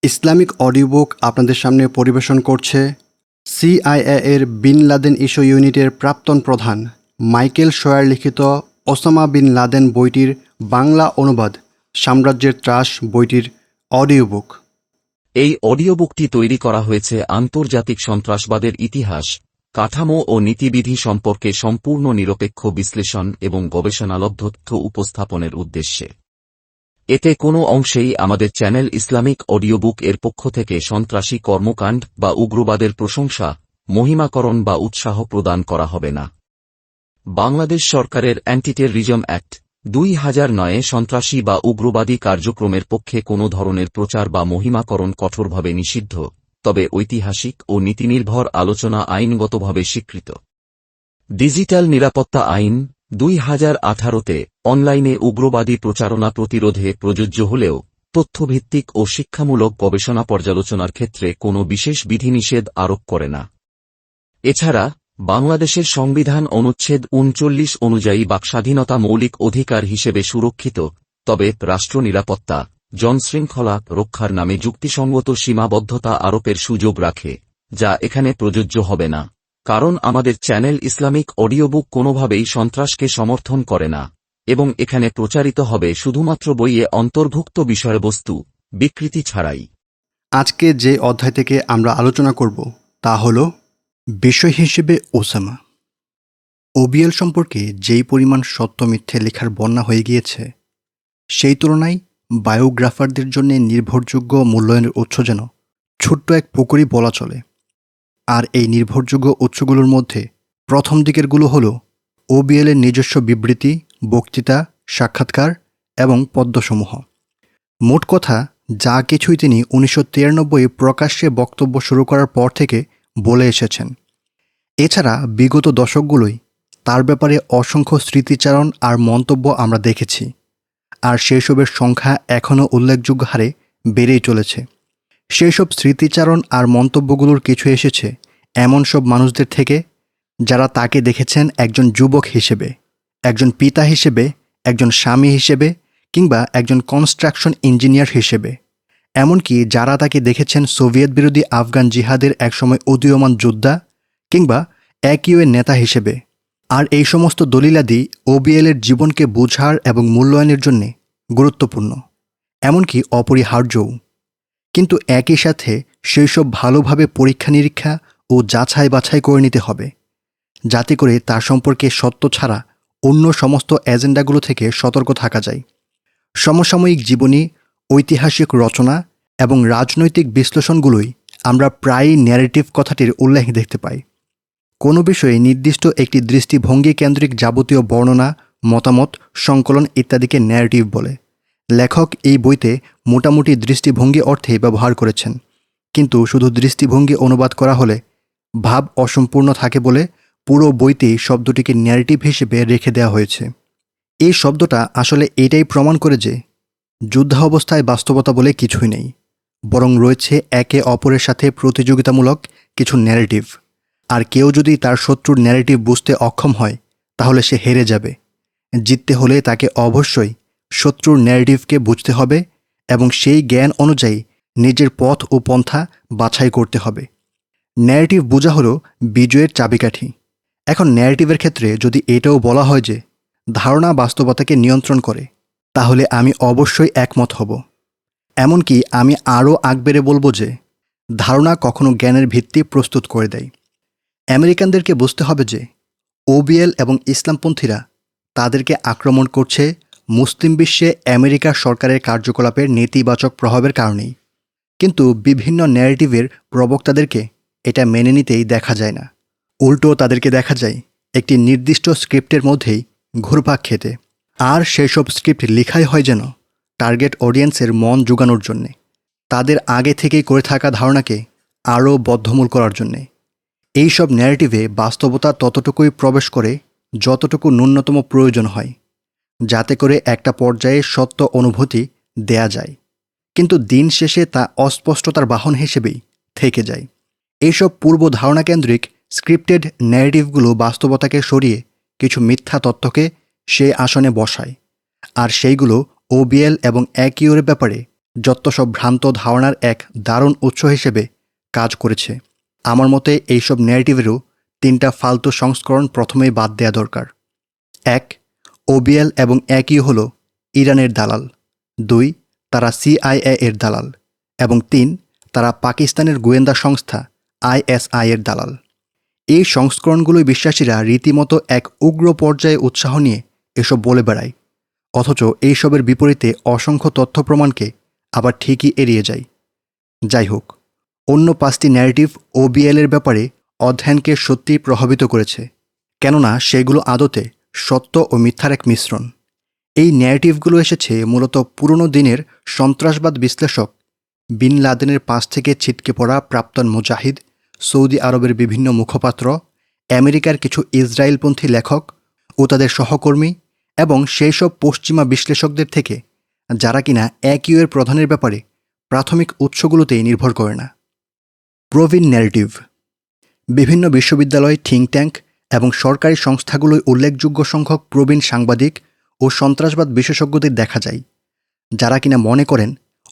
Islamic audio book আপনাদের সামনে পরিবেশন করছে সিআইএ এর বিন লাদেন ইস্যু ইউনিটের প্রাক্তন প্রধান মাইকেল শোয়ার লিখিত ওসামা বিন লাদেন বইটির বাংলা অনুবাদ সাম্রাজ্যের ত্রাস বইটির অডিও বুক। এই অডিও বুকটি তৈরি করা হয়েছে আন্তর্জাতিক সন্ত্রাসবাদের ইতিহাস, কাঠামো ও নীতিবিধি সম্পর্কে সম্পূর্ণ নিরপেক্ষ বিশ্লেষণ এবং গবেষণালব্ধ তথ্য উপস্থাপনের উদ্দেশ্যে। এতে কোনো অংশেই আমাদের চ্যানেল ইসলামিক অডিও বুক এর পক্ষ থেকে সন্ত্রাসী কর্মকাণ্ড বা উগ্রবাদের প্রশংসা, মহিমাকরণ বা উৎসাহ প্রদান করা হবে না। বাংলাদেশ সরকারের অ্যান্টি টেররিজম অ্যাক্ট 2009 সন্ত্রাসী বা উগ্রবাদী কার্যক্রমের পক্ষে কোনো ধরনের প্রচার বা মহিমাকরণ কঠোরভাবে নিষিদ্ধ, তবে ঐতিহাসিক ও নীতিনির্ভর আলোচনা আইনগতভাবে স্বীকৃত। ডিজিটাল নিরাপত্তা আইন 2018-তে অনলাইনে উগ্রবাদী প্রচারণা প্রতিরোধে প্রযোজ্য হলেও তথ্যভিত্তিক ও শিক্ষামূলক গবেষণা পর্যালোচনার ক্ষেত্রে কোনো বিশেষ বিধিনিষেধ আরোপ করে না। এছাড়া বাংলাদেশের সংবিধান অনুচ্ছেদ 39 অনুযায়ী বাকস্বাধীনতা মৌলিক অধিকার হিসেবে সুরক্ষিত, তবে রাষ্ট্র নিরাপত্তা, জনশৃঙ্খলা রক্ষার নামে যুক্তিসঙ্গত সীমাবদ্ধতা আরোপের সুযোগ রাখে, যা এখানে প্রযোজ্য হবে না, কারণ আমাদের চ্যানেল ইসলামিক অডিও বুক কোনোভাবেই সন্ত্রাসকে সমর্থন করে না এবং এখানে প্রচারিত হবে শুধুমাত্র বইয়ে অন্তর্ভুক্ত বিষয়বস্তু, বিকৃতি ছাড়াই। আজকে যে অধ্যায় থেকে আমরা আলোচনা করব তা হল বিষয় হিসেবে ওসামা। ওবিএল সম্পর্কে যেই পরিমাণ সত্য মিথ্যে লেখার বন্যা হয়ে গিয়েছে, সেই তুলনায় বায়োগ্রাফারদের জন্য নির্ভরযোগ্য মূল্যায়নের উৎস যেন ছোট্ট এক পুকুরই বলা চলে। আর এই নির্ভরযোগ্য উৎসগুলোর মধ্যে প্রথম দিকেরগুলো হল ওবিএলের নিজস্ব বিবৃতি, বক্তৃতা, সাক্ষাৎকার এবং পদ্যসমূহ। মোট কথা যা কিছুই তিনি 1993 প্রকাশ্যে বক্তব্য শুরু করার পর থেকে বলে এসেছেন। এছাড়া বিগত দশকগুলোই তার ব্যাপারে অসংখ্য স্মৃতিচারণ আর মন্তব্য আমরা দেখেছি, আর সেসবের সংখ্যা এখনও উল্লেখযোগ্য হারে বেড়েই চলেছে। সেই সব স্মৃতিচারণ আর মন্তব্যগুলোর কিছু এসেছে এমন সব মানুষদের থেকে যারা তাকে দেখেছেন একজন যুবক হিসেবে, একজন পিতা হিসেবে, একজন স্বামী হিসেবে কিংবা একজন কনস্ট্রাকশন ইঞ্জিনিয়ার হিসেবে, এমনকি যারা তাকে দেখেছেন সোভিয়েত বিরোধী আফগান জিহাদের একসময় উদীয়মান যোদ্ধা কিংবা একইউএ নেতা হিসেবে। আর এই সমস্ত দলিলাদি ওবিএলের জীবনকে বোঝার এবং মূল্যায়নের জন্যে গুরুত্বপূর্ণ, এমনকি অপরিহার্যও। কিন্তু একই সাথে সেই সব ভালোভাবে পরীক্ষা নিরীক্ষা ও যাচাই বাছাই করে নিতে হবে, যাতে করে তার সম্পর্কে সত্য ছাড়া অন্য সমস্ত এজেন্ডাগুলো থেকে সতর্ক থাকা যায়। সমসাময়িক জীবনী, ঐতিহাসিক রচনা এবং রাজনৈতিক বিশ্লেষণগুলোই আমরা প্রায়ই ন্যারেটিভ কথাটির উল্লেখ দেখতে পাই। কোনো বিষয়ে নির্দিষ্ট একটি দৃষ্টিভঙ্গি কেন্দ্রিক যাবতীয় বর্ণনা, মতামত, সংকলন ইত্যাদিকে ন্যারেটিভ বলে। লেখক এই বইতে মোটামুটি দৃষ্টিভঙ্গি অর্থে ব্যবহার করেছেন, কিন্তু শুধু দৃষ্টিভঙ্গি অনুবাদ করা হলে ভাব অসম্পূর্ণ থাকে বলে পুরো বইতেই শব্দটিকে ন্যারেটিভ হিসেবে রেখে দেওয়া হয়েছে। এই শব্দটা আসলে এটাই প্রমাণ করে যে যুদ্ধাবস্থায় বাস্তবতা বলে কিছুই নেই, বরং রয়েছে একে অপরের সাথে প্রতিযোগিতামূলক কিছু ন্যারেটিভ। আর কেউ যদি তার শত্রুর ন্যারেটিভ বুঝতে অক্ষম হয়, তাহলে সে হেরে যাবে। জিততে হলে তাকে অবশ্যই শত্রুর ন্যারেটিভকে বুঝতে হবে এবং সেই জ্ঞান অনুযায়ী নিজের পথ ও পন্থা বাছাই করতে হবে। ন্যারেটিভ বোঝা হলো বিজয়ের চাবিকাঠি। এখন ন্যারেটিভের ক্ষেত্রে যদি এটাও বলা হয় যে ধারণা বাস্তবতাকে নিয়ন্ত্রণ করে, তাহলে আমি অবশ্যই একমত হব। এমনকি আমি আরও আগবেড়ে বলবো যে ধারণা কখনো জ্ঞানের ভিত্তি প্রস্তুত করে দেয়। আমেরিকানদেরকে বুঝতে হবে যে ওবিএল এবং ইসলামপন্থীরা তাদেরকে আক্রমণ করছে মুসলিম বিশ্বে আমেরিকা সরকারের কার্যকলাপের নেতিবাচক প্রভাবের কারণেই। কিন্তু বিভিন্ন ন্যারেটিভের প্রবক্তাদেরকে এটা মেনে নিতেই দেখা যায় না। উল্টো তাদেরকে দেখা যায় একটি নির্দিষ্ট স্ক্রিপ্টের মধ্যেই ঘুরপাক খেতে। আর সেসব স্ক্রিপ্ট লেখাই হয় যেন টার্গেট অডিয়েন্সের মন জোগানোর জন্যে, তাদের আগে থেকেই করে থাকা ধারণাকে আরও বদ্ধমূল করার জন্যে। এইসব ন্যারেটিভে বাস্তবতা ততটুকুই প্রবেশ করে যতটুকু ন্যূনতম প্রয়োজন হয়, যাতে করে একটা পর্যায়ে সত্য অনুভূতি দেয়া যায়, কিন্তু দিন শেষে তা অস্পষ্টতার বাহন হিসেবেই থেকে যায়। এইসব পূর্ব ধারণাকেন্দ্রিক স্ক্রিপ্টেড ন্যারেটিভগুলো বাস্তবতাকে সরিয়ে কিছু মিথ্যা তথ্যকে সেই আসনে বসায়, আর সেইগুলো ওবিএল এবং একইউর ব্যাপারে যত সব ভ্রান্ত ধারণার এক দারুণ উৎস হিসেবে কাজ করেছে। আমার মতে এইসব ন্যারেটিভেরও 3টা ফালতু সংস্করণ প্রথমেই বাদ দেওয়া দরকার। 1. ওবিএল এবং একই হল ইরানের দালাল। 2. তারা CIA এর দালাল। এবং 3. তারা পাকিস্তানের গোয়েন্দা সংস্থা ISI এর দালাল। এই সংস্করণগুলোই বিশ্বাসীরা রীতিমতো এক উগ্র পর্যায়ে উৎসাহ নিয়ে এসব বলে বেড়ায়, অথচ এইসবের বিপরীতে অসংখ্য তথ্য প্রমাণকে আবার ঠিকই এড়িয়ে যায়। যাই হোক, অন্য 5টি ন্যারেটিভ OBL এর ব্যাপারে অধ্যয়নকে সত্যিই প্রভাবিত করেছে, কেননা সেগুলো আদতে সত্য ও মিথ্যার এক মিশ্রণ। এই ন্যারেটিভগুলো এসেছে মূলত পুরনো দিনের সন্ত্রাসবাদ বিশ্লেষক বিন লাদেনের পাশ থেকে ছিটকে পড়া প্রাক্তন মুজাহিদ, সৌদি আরবের বিভিন্ন মুখপাত্র, আমেরিকার কিছু ইসরায়েলপন্থী লেখক ও তাদের সহকর্মী এবং সেই সব পশ্চিমা বিশ্লেষকদের থেকে যারা কিনা একই এর প্রধানের ব্যাপারে প্রাথমিক উৎসগুলোতেই নির্ভর করে না। প্রবীণ ন্যারেটিভ। বিভিন্ন বিশ্ববিদ্যালয়, থিঙ্ক ট্যাঙ্ক এবং সরকারি সংস্থাগুলোয় উল্লেখযোগ্য সংখ্যক প্রবীণ সাংবাদিক ও সন্ত্রাসবাদ বিশেষজ্ঞদের দেখা যায়, যারা কিনা মনে করেন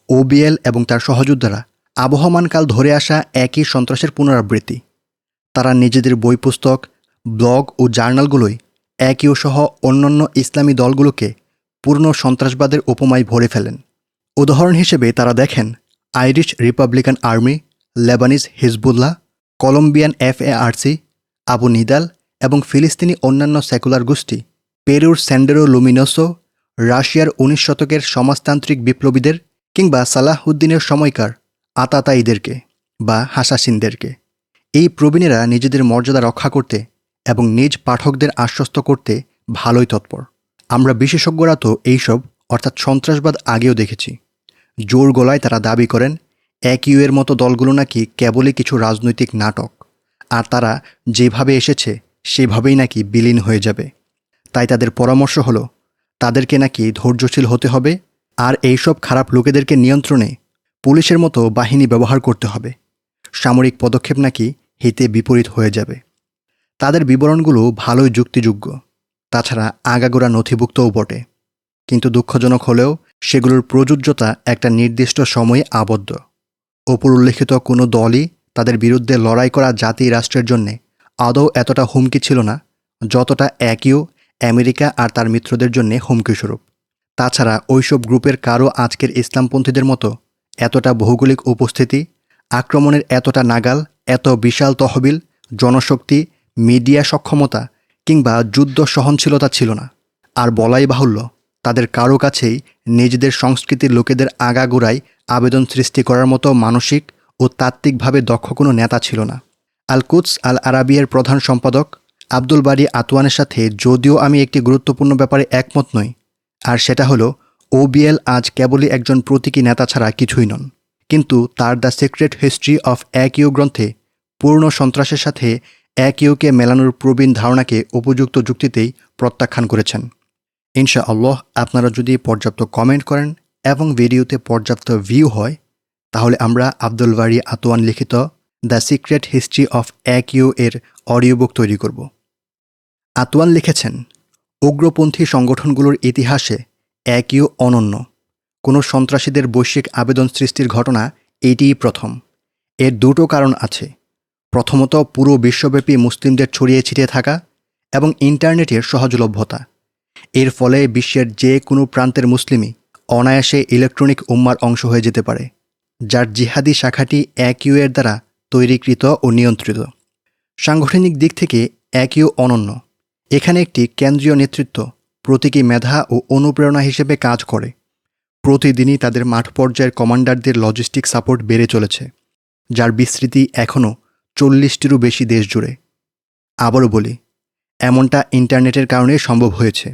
OBL এবং তার সহযোদ্ধারা আবহমানকাল ধরে আসা একই সন্ত্রাসের পুনরাবৃত্তি। তারা নিজেদের বই, পুস্তক, ব্লগ ও জার্নালগুলোয় একইও সহ অন্যান্য ইসলামী দলগুলোকে পূর্ণ সন্ত্রাসবাদের উপমায় ভরে ফেলেন। উদাহরণ হিসেবে তারা দেখেন Irish Republican Army, Lebanese Hezbollah, Colombian FARC, Abu Nidal এবং ফিলিস্তিনি অন্যান্য সেকুলার গোষ্ঠী, পেরুর স্যান্ডেরো লুমিনোসো, রাশিয়ার 19 শতকের সমাজতান্ত্রিক বিপ্লবীদের কিংবা সালাহউদ্দিনের সময়কার আতাতায়ীদেরকে বা হাসাসিনদেরকে। এই প্রবীণেরা নিজেদের মর্যাদা রক্ষা করতে এবং নিজ পাঠকদের আশ্বস্ত করতে ভালোই তৎপর। আমরা বিশেষজ্ঞরা তো এইসব অর্থাৎ সন্ত্রাসবাদ আগেও দেখেছি। জোর গলায় তারা দাবি করেন একই এর মতো দলগুলো নাকি কেবলই কিছু রাজনৈতিক নাটক, আর তারা যেভাবে এসেছে সেভাবেই নাকি বিলীন হয়ে যাবে। তাই তাদের পরামর্শ হলো তাদেরকে নাকি ধৈর্যশীল হতে হবে আর এইসব খারাপ লোকেদেরকে নিয়ন্ত্রণে পুলিশের মতো বাহিনী ব্যবহার করতে হবে। সামরিক পদক্ষেপ নাকি হিতে বিপরীত হয়ে যাবে। তাদের বিবরণগুলো ভালোই যুক্তিযোগ্য, তাছাড়া আগাগোড়া নথিভুক্তও বটে, কিন্তু দুঃখজনক হলেও সেগুলোর প্রযোজ্যতা একটা নির্দিষ্ট সময়ে আবদ্ধ। ওপর উল্লেখিত কোনো দলই তাদের বিরুদ্ধে লড়াই করা জাতি রাষ্ট্রের জন্যে আদৌ এতটা হুমকি ছিল না যতটা একইও আমেরিকা আর তার মিত্রদের জন্যে হুমকিস্বরূপ। তাছাড়া ওইসব গ্রুপের কারও আজকের ইসলামপন্থীদের মতো এতটা ভৌগোলিক উপস্থিতি, আক্রমণের এতটা নাগাল, এত বিশাল তহবিল, জনশক্তি, মিডিয়া সক্ষমতা কিংবা যুদ্ধ সহনশীলতা ছিল না। আর বলাই বাহুল্য, তাদের কারো কাছেই নিজেদের সংস্কৃতির লোকেদের আগাগোড়ায় আবেদন সৃষ্টি করার মতো মানসিক ও তাত্ত্বিকভাবে দক্ষ কোনো নেতা ছিল না। আল কুদস আল আরাবিয়ার প্রধান সম্পাদক আব্দুল বারী আতওয়ানের সাথে যদিও আমি একটি গুরুত্বপূর্ণ ব্যাপারে একমত নই, আর সেটা হলো OBL আজ কেবলই একজন প্রতীকী নেতা ছাড়া কিছুই নন, কিন্তু তার দ্য সিক্রেট হিস্ট্রি অফ একইও গ্রন্থে পূর্ণ সন্ত্রাসের সাথে একইওকে মেলানোর প্রবীণ ধারণাকে উপযুক্ত যুক্তিতেই প্রত্যাখ্যান করেছেন। ইনশাআল্লাহ আপনারা যদি পর্যাপ্ত কমেন্ট করেন এবং ভিডিওতে পর্যাপ্ত ভিউ হয়, তাহলে আমরা আব্দুল বারী আতওয়ান লিখিত দ্য সিক্রেট হিস্ট্রি অফ একইও এর অডিও বুক তৈরি করব। আতওয়ান লিখেছেন, উগ্রপন্থী সংগঠনগুলোর ইতিহাসে একইও অনন্য। কোনো সন্ত্রাসীদের বৈশ্বিক আবেদন সৃষ্টির ঘটনা এটিই প্রথম। এর দুটো কারণ আছে। প্রথমত, পুরো বিশ্বব্যাপী মুসলিমদের ছড়িয়ে ছিটিয়ে থাকা এবং ইন্টারনেটের সহজলভ্যতা। এর ফলে বিশ্বের যে কোনো প্রান্তের মুসলিমই অনায়াসে ইলেকট্রনিক উম্মার অংশ হয়ে যেতে পারে, যার জিহাদি শাখাটি একইও এর দ্বারা তৈরিকৃত ও নিয়ন্ত্রিত। সাংগঠনিক দিক থেকে একইও অনন্য। এখানে একটি কেন্দ্রীয় নেতৃত্ব প্রতীকী মেধা ও অনুপ্রেরণা হিসেবে কাজ করে। প্রতিদিনই তাদের মাঠ পর্যায়ের কমান্ডারদের লজিস্টিক সাপোর্ট বেড়ে চলেছে, যার বিস্তৃতি এখনও 40টিরও বেশি দেশ জুড়ে। আবারও বলি, এমনটা ইন্টারনেটের কারণে সম্ভব হয়েছে।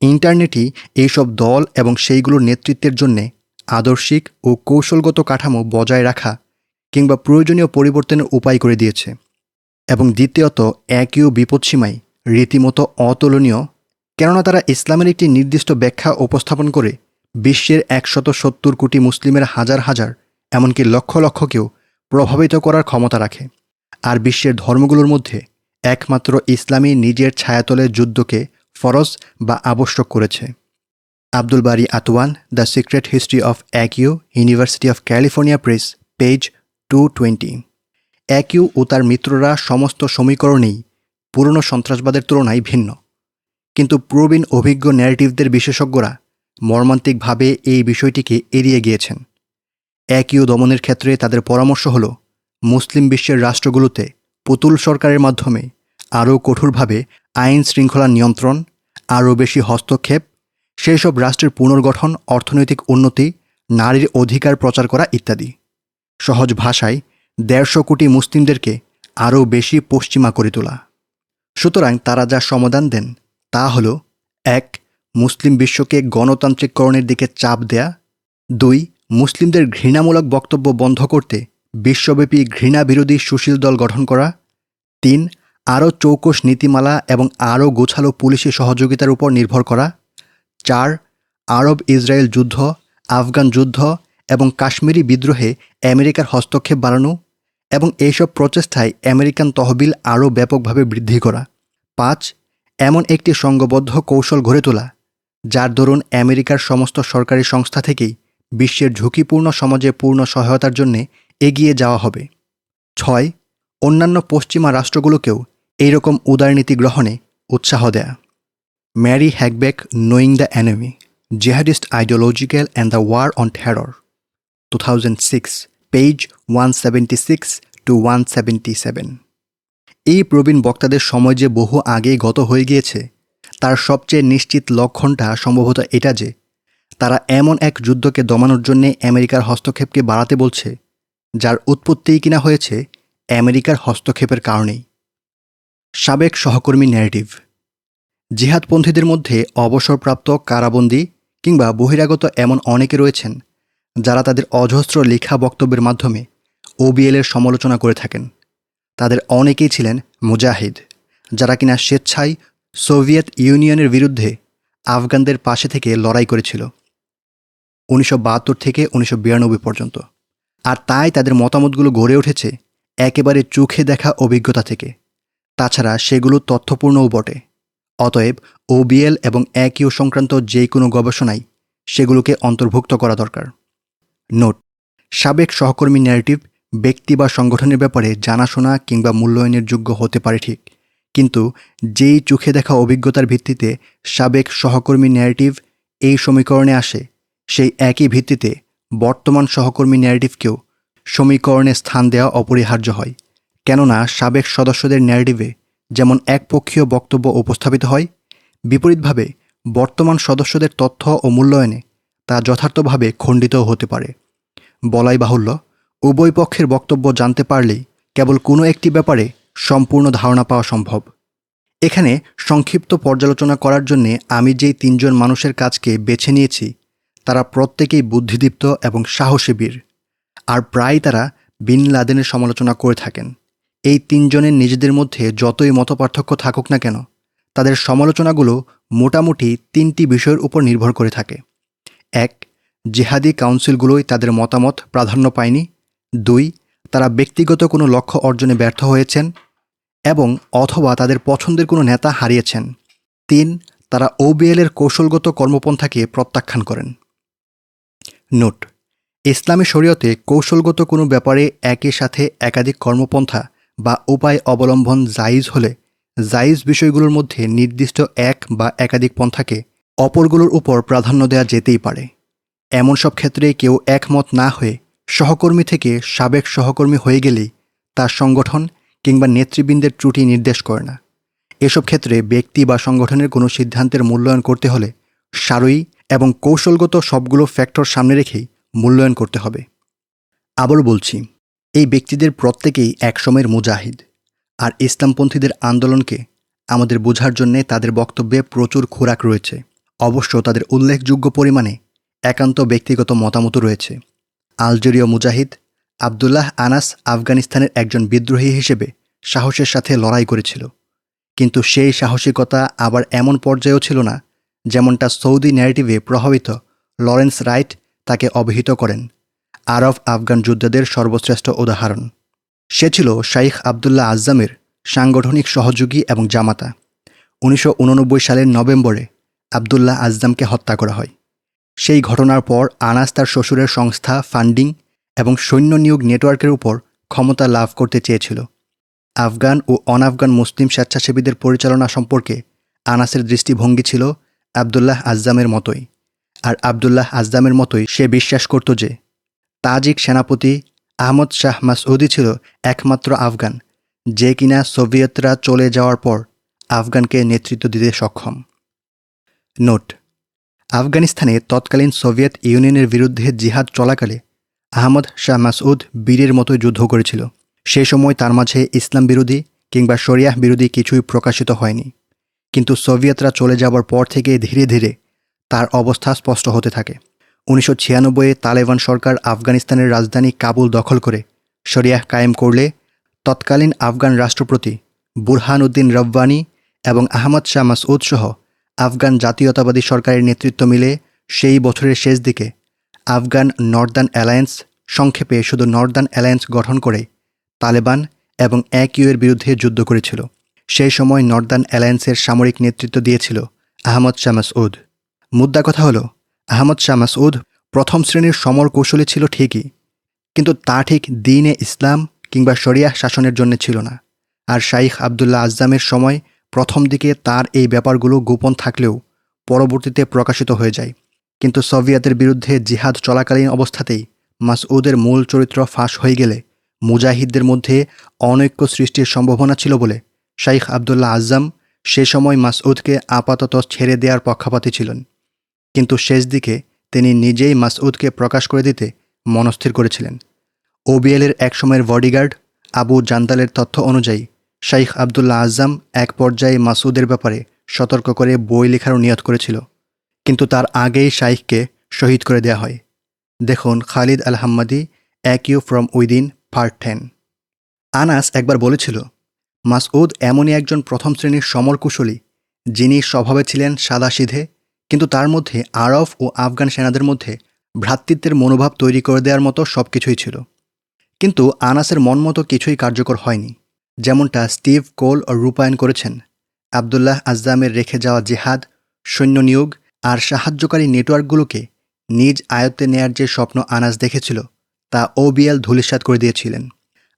ইন্টারনেটই এইসব দল এবং সেইগুলোর নেতৃত্বের জন্যে আদর্শিক ও কৌশলগত কাঠামো বজায় রাখা কিংবা প্রয়োজনীয় পরিবর্তনের উপায় করে দিয়েছে। এবং দ্বিতীয়ত, একইও বিপদসীমায় রীতিমতো অতুলনীয়, কেননা তারা ইসলামের একটি নির্দিষ্ট ব্যাখ্যা উপস্থাপন করে বিশ্বের 170 কোটি মুসলিমের হাজার হাজার এমনকি লক্ষ লক্ষকেও প্রভাবিত করার ক্ষমতা রাখে। আর বিশ্বের ধর্মগুলোর মধ্যে একমাত্র ইসলামই নিজের ছায়াতলে যুদ্ধকে ফরজ বা আবশ্যক করেছে। Abdel Bari Atwan, the secret history of AQ, university of California press, page 220। AQ ও তার মিত্ররা সমস্ত সমীকরণেই পুরনো সন্ত্রাসবাদের তুলনায় ভিন্ন, কিন্তু প্রবীণ অভিজ্ঞ ন্যারেটিভদের বিশেষজ্ঞরা মর্মান্তিকভাবে এই বিষয়টিকে এড়িয়ে গিয়েছেন। অ্যাকিউ দমনের ক্ষেত্রে তাদের পরামর্শ হল মুসলিম বিশ্বের রাষ্ট্রগুলোতে পুতুল সরকারের মাধ্যমে আরও কঠোরভাবে আইন শৃঙ্খলা নিয়ন্ত্রণ, আরও বেশি হস্তক্ষেপ, সেই সব রাষ্ট্রের পুনর্গঠন, অর্থনৈতিক উন্নতি, নারীর অধিকার প্রচার করা ইত্যাদি। সহজ ভাষায় 150 কোটি মুসলিমদেরকে আরও বেশি পশ্চিমা করে তোলা। সুতরাং তারা যা সমাধান দেন তা হল 1. মুসলিম বিশ্বকে গণতান্ত্রিককরণের দিকে চাপ দেয়া। 2. মুসলিমদের ঘৃণামূলক বক্তব্য বন্ধ করতে বিশ্বব্যাপী ঘৃণা বিরোধী সুশীল দল গঠন করা। 3. আরও চৌকস নীতিমালা এবং আরও গোছালো পুলিশি সহযোগিতার উপর নির্ভর করা। 4. আরব ইসরায়েল যুদ্ধ, আফগান যুদ্ধ এবং কাশ্মীরি বিদ্রোহে আমেরিকার হস্তক্ষেপ বাড়ানো এবং এইসব প্রচেষ্টায় আমেরিকান তহবিল আরও ব্যাপকভাবে বৃদ্ধি করা। 5. এমন একটি সংঘবদ্ধ কৌশল গড়ে তোলা যার দরুন আমেরিকার সমস্ত সরকারি সংস্থা থেকেই বিশ্বের ঝুঁকিপূর্ণ সমাজে পূর্ণ সহায়তার জন্য এগিয়ে যাওয়া হবে। 6. অন্যান্য পশ্চিমা রাষ্ট্রগুলোকেও এইরকম উদারনীতি গ্রহণে উৎসাহ দেয়া। Mary Habeck, knowing the enemy, jihadist ideological and the war on terror, 2006, page 176 to 177। এই প্রবীণ বক্তাদের সময় যে বহু আগেই গত হয়ে গিয়েছে তার সবচেয়ে নিশ্চিত লক্ষণটা সম্ভবত এটা যে তারা এমন এক যুদ্ধকে দমানোর জন্যে আমেরিকার হস্তক্ষেপকে বাড়াতে বলছে যার উৎপত্তিই কিনা হয়েছে আমেরিকার হস্তক্ষেপের কারণেই। সাবেক সহকর্মী ন্যারেটিভ। জিহাদপন্থীদের মধ্যে অবসরপ্রাপ্ত, কারাবন্দী কিংবা বহিরাগত এমন অনেকে রয়েছেন যারা তাদের অজস্র লেখা বক্তব্যের মাধ্যমে ওবিএলের সমালোচনা করে থাকেন। তাদের অনেকেই ছিলেন মুজাহিদ, যারা কিনা স্বেচ্ছায় সোভিয়েত ইউনিয়নের বিরুদ্ধে আফগানদের পাশে থেকে লড়াই করেছিল 1972 থেকে 1992 পর্যন্ত। আর তাই তাদের মতামতগুলো গড়ে উঠেছে একেবারে চোখে দেখা অভিজ্ঞতা থেকে। তাছাড়া সেগুলো তথ্যপূর্ণও বটে। অতএব ওবিএল এবং অ্যাকিউ সংক্রান্ত যে কোনো গবেষণায় সেগুলোকে অন্তর্ভুক্ত করা দরকার। নোট: সাবেক সহকর্মী ন্যারেটিভ ব্যক্তি বা সংগঠনের ব্যাপারে জানাশোনা কিংবা মূল্যায়নের যোগ্য হতে পারে ঠিক, কিন্তু যেই চোখে দেখা অভিজ্ঞতার ভিত্তিতে সাবেক সহকর্মী ন্যারেটিভ এই সমীকরণে আসে, সেই একই ভিত্তিতে বর্তমান সহকর্মী ন্যারেটিভকেও সমীকরণে স্থান দেওয়া অপরিহার্য হয়। কেননা সাবেক সদস্যদের ন্যারেটিভে যেমন একপক্ষীয় বক্তব্য উপস্থাপিত হয়, বিপরীতভাবে বর্তমান সদস্যদের তথ্য ও মূল্যায়নে তা যথার্থভাবে খণ্ডিতও হতে পারে। বলাই বাহুল্য, উভয় পক্ষের বক্তব্য জানতে পারলেই কেবল কোনো একটি ব্যাপারে সম্পূর্ণ ধারণা পাওয়া সম্ভব। এখানে সংক্ষিপ্ত পর্যালোচনা করার জন্যে আমি যেই 3 জন মানুষের কাজকে বেছে নিয়েছি তারা প্রত্যেকেই বুদ্ধিদীপ্ত এবং সাহসী বীর, আর প্রায় তারা বিন লাদেনের সমালোচনা করে থাকেন। এই 3 জনের নিজেদের মধ্যে যতই মতপার্থক্য থাকুক না কেন, তাদের সমালোচনাগুলো মোটামুটি 3টি বিষয়ের উপর নির্ভর করে থাকে। 1. জিহাদি কাউন্সিলগুলোই তাদের মতামত প্রাধান্য পায়নি। 2. তারা ব্যক্তিগত কোনো লক্ষ্য অর্জনে ব্যর্থ হয়েছেন এবং অথবা তাদের পছন্দের কোনো নেতা হারিয়েছেন। 3. তারা ওবিএলের কৌশলগত কর্মপন্থাকে প্রত্যাখ্যান করেন। নোট: ইসলামী শরীয়তে কৌশলগত কোনো ব্যাপারে একই সাথে একাধিক কর্মপন্থা বা উপায় অবলম্বন জায়েজ হলে জায়েজ বিষয়গুলোর মধ্যে নির্দিষ্ট এক বা একাধিক পন্থাকে অপরগুলোর উপর প্রাধান্য দেওয়া যেতেই পারে। এমন সব ক্ষেত্রে কেউ একমত না হয়ে সহকর্মী থেকে সাবেক সহকর্মী হয়ে গেলেই তার সংগঠন কিংবা নেতৃবৃন্দের ত্রুটি নির্দেশ করে না। এসব ক্ষেত্রে ব্যক্তি বা সংগঠনের কোনো সিদ্ধান্তের মূল্যায়ন করতে হলে সারয়ী এবং কৌশলগত সবগুলো ফ্যাক্টর সামনে রেখেই মূল্যায়ন করতে হবে। আবারও বলছি, এই ব্যক্তিদের প্রত্যেকেই একসময়ের মুজাহিদ, আর ইসলামপন্থীদের আন্দোলনকে আমাদের বোঝার জন্যে তাদের বক্তব্যে প্রচুর খোরাক রয়েছে। অবশ্য তাদের উল্লেখযোগ্য পরিমাণে একান্ত ব্যক্তিগত মতামতও রয়েছে। আলজেরীয় মুজাহিদ আবদুল্লাহ আনাস আফগানিস্তানের একজন বিদ্রোহী হিসেবে সাহসের সাথে লড়াই করেছিল, কিন্তু সেই সাহসিকতা আবার এমন পর্যায়েও ছিল না যেমনটা সৌদি ন্যারেটিভে প্রভাবিত লরেন্স রাইট তাকে অভিহিত করেন, আরব আফগান যোদ্ধাদের সর্বশ্রেষ্ঠ উদাহরণ। সে ছিল শাইখ আবদুল্লাহ আজ্জামের সাংগঠনিক সহযোগী এবং জামাতা। 1989 সালের নভেম্বরে আবদুল্লাহ আজ্জামকে হত্যা করা হয়। সেই ঘটনার পর আনাস তার শ্বশুরের সংস্থা, ফান্ডিং এবং সৈন্য নিয়োগ নেটওয়ার্কের উপর ক্ষমতা লাভ করতে চেয়েছিল। আফগান ও অনাফগান মুসলিম স্বেচ্ছাসেবীদের পরিচালনা সম্পর্কে আনাসের দৃষ্টিভঙ্গি ছিল আবদুল্লাহ আজ্জামের মতোই। আর আবদুল্লাহ আজ্জামের মতোই সে বিশ্বাস করত যে তাজিক সেনাপতি আহমদ শাহ মাসউদি ছিল একমাত্র আফগান যে কিনা সোভিয়েতরা চলে যাওয়ার পর আফগানকে নেতৃত্ব দিতে সক্ষম। নোট: আফগানিস্তানে তৎকালীন সোভিয়েত ইউনিয়নের বিরুদ্ধে জিহাদ চলাকালে আহমদ শাহ মাসউদ বীরের মতোই যুদ্ধ করেছিল। সে সময় তার মাঝে ইসলাম বিরোধী কিংবা শরিয়াহ বিরোধী কিছুই প্রকাশিত হয়নি, কিন্তু সোভিয়েতরা চলে যাবার পর থেকে ধীরে ধীরে তার অবস্থা স্পষ্ট হতে থাকে। 1996-এ তালেবান সরকার আফগানিস্তানের রাজধানী কাবুল দখল করে শরিয়াহ কায়েম করলে তৎকালীন আফগান রাষ্ট্রপতি বুরহান উদ্দিন রব্বানি এবং আহমদ শাহ মাসউদ সহ আফগান জাতীয়তাবাদী সরকারের নেতৃত্ব মিলে সেই বছরের শেষ দিকে আফগান নর্দার্ন অ্যালায়েন্স, সংক্ষেপে শুধু নর্দার্ন অ্যালায়েন্স গঠন করে তালেবান এবং AQ-এর বিরুদ্ধে যুদ্ধ করেছিল। সেই সময় নর্দার্ন অ্যালায়েন্সের সামরিক নেতৃত্ব দিয়েছিল আহমদ শাহ মাসউদ। মুদ্রা কথা হলো, আহমদ শাহ মাসউদ প্রথম শ্রেণীর সমর কৌশলী ছিল ঠিকই, কিন্তু তা ঠিক দ্বীন-এ ইসলাম কিংবা শরিয়াহ শাসনের জন্য ছিল না। আর শাইখ আবদুল্লাহ আজ্জামের সময় প্রথম দিকে তার এই ব্যাপারগুলো গোপন থাকলেও পরবর্তীতে প্রকাশিত হয়ে যায়। কিন্তু সোভিয়েতের বিরুদ্ধে জিহাদ চলাকালীন অবস্থাতেই মাসউদের মূল চরিত্র ফাঁস হয়ে গেলে মুজাহিদদের মধ্যে অনৈক্য সৃষ্টির সম্ভাবনা ছিল বলে শাইখ আবদুল্লাহ আজ্জাম সে সময় মাসউদকে আপাতত ছেড়ে দেওয়ার পক্ষপাতী ছিলেন। কিন্তু শেষ দিকে তিনি নিজেই মাসউদকে প্রকাশ করে দিতে মনস্থির করেছিলেন। OBL-এর একসময়ের বডিগার্ড আবু জান্দালের তথ্য অনুযায়ী শাইখ আবদুল্লাহ আজ্জাম এক পর্যায়ে মাসউদের ব্যাপারে সতর্ক করে বই লেখারও নিয়ত করেছিল, কিন্তু তার আগেই শাইখকে শহীদ করে দেওয়া হয়। দেখুন খালিদ আল হাম্মাদি, AQ from within, part 10। Anas একবার বলেছিল, মাসউদ এমনই একজন প্রথম শ্রেণীর সমর কুশলী যিনি স্বভাবে ছিলেন সাদাসিধে, কিন্তু তার মধ্যে আরব ও আফগান সেনাদের মধ্যে ভ্রাতৃত্বের মনোভাব তৈরি করে দেওয়ার মতো সব কিছুই ছিল। কিন্তু আনাসের মন মতো কিছুই কার্যকর হয়নি, যেমনটা স্টিভ কোল রূপায়ণ করেছেন। আবদুল্লাহ আজ্জামের রেখে যাওয়া জেহাদ, সৈন্য নিয়োগ আর সাহায্যকারী নেটওয়ার্কগুলোকে নিজ আয়ত্তে নেয়ার যে স্বপ্ন আনাস দেখেছিল তা OBL ধূলিসাৎ করে দিয়েছিলেন।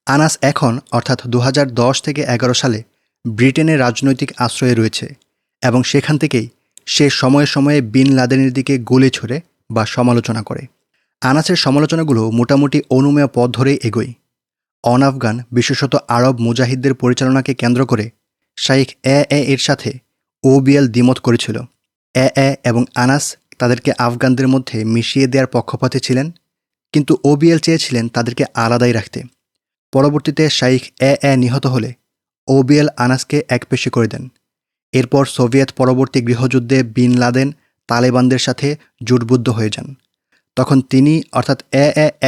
আনাস এখন অর্থাৎ 2010 থেকে 11 সালে ব্রিটেনের রাজনৈতিক আশ্রয়ে রয়েছে এবং সেখান থেকেই সে সময়ে সময়ে বিন লাদেনের দিকে গুলি ছোড়ে বা সমালোচনা করে। আনাসের সমালোচনাগুলো মোটামুটি অনুমেয় পথ ধরেই এগোয়। অনাফগান, বিশেষত আরব মুজাহিদদের পরিচালনাকে কেন্দ্র করে শাইখ এর সাথে OBL দ্বিমত করেছিল। এবং আনাস তাদেরকে আফগানদের মধ্যে মিশিয়ে দেওয়ার পক্ষপাতী ছিলেন, কিন্তু OBL চেয়েছিলেন তাদেরকে আলাদাই রাখতে। পরবর্তীতে শাইখ নিহত হলে OBL আনাসকে একপেশে করে দেন। এরপর সোভিয়েত পরবর্তী গৃহযুদ্ধে বিন লাদেন তালেবানদের সাথে জোটবদ্ধ হয়ে যান। তখন তিনি অর্থাৎ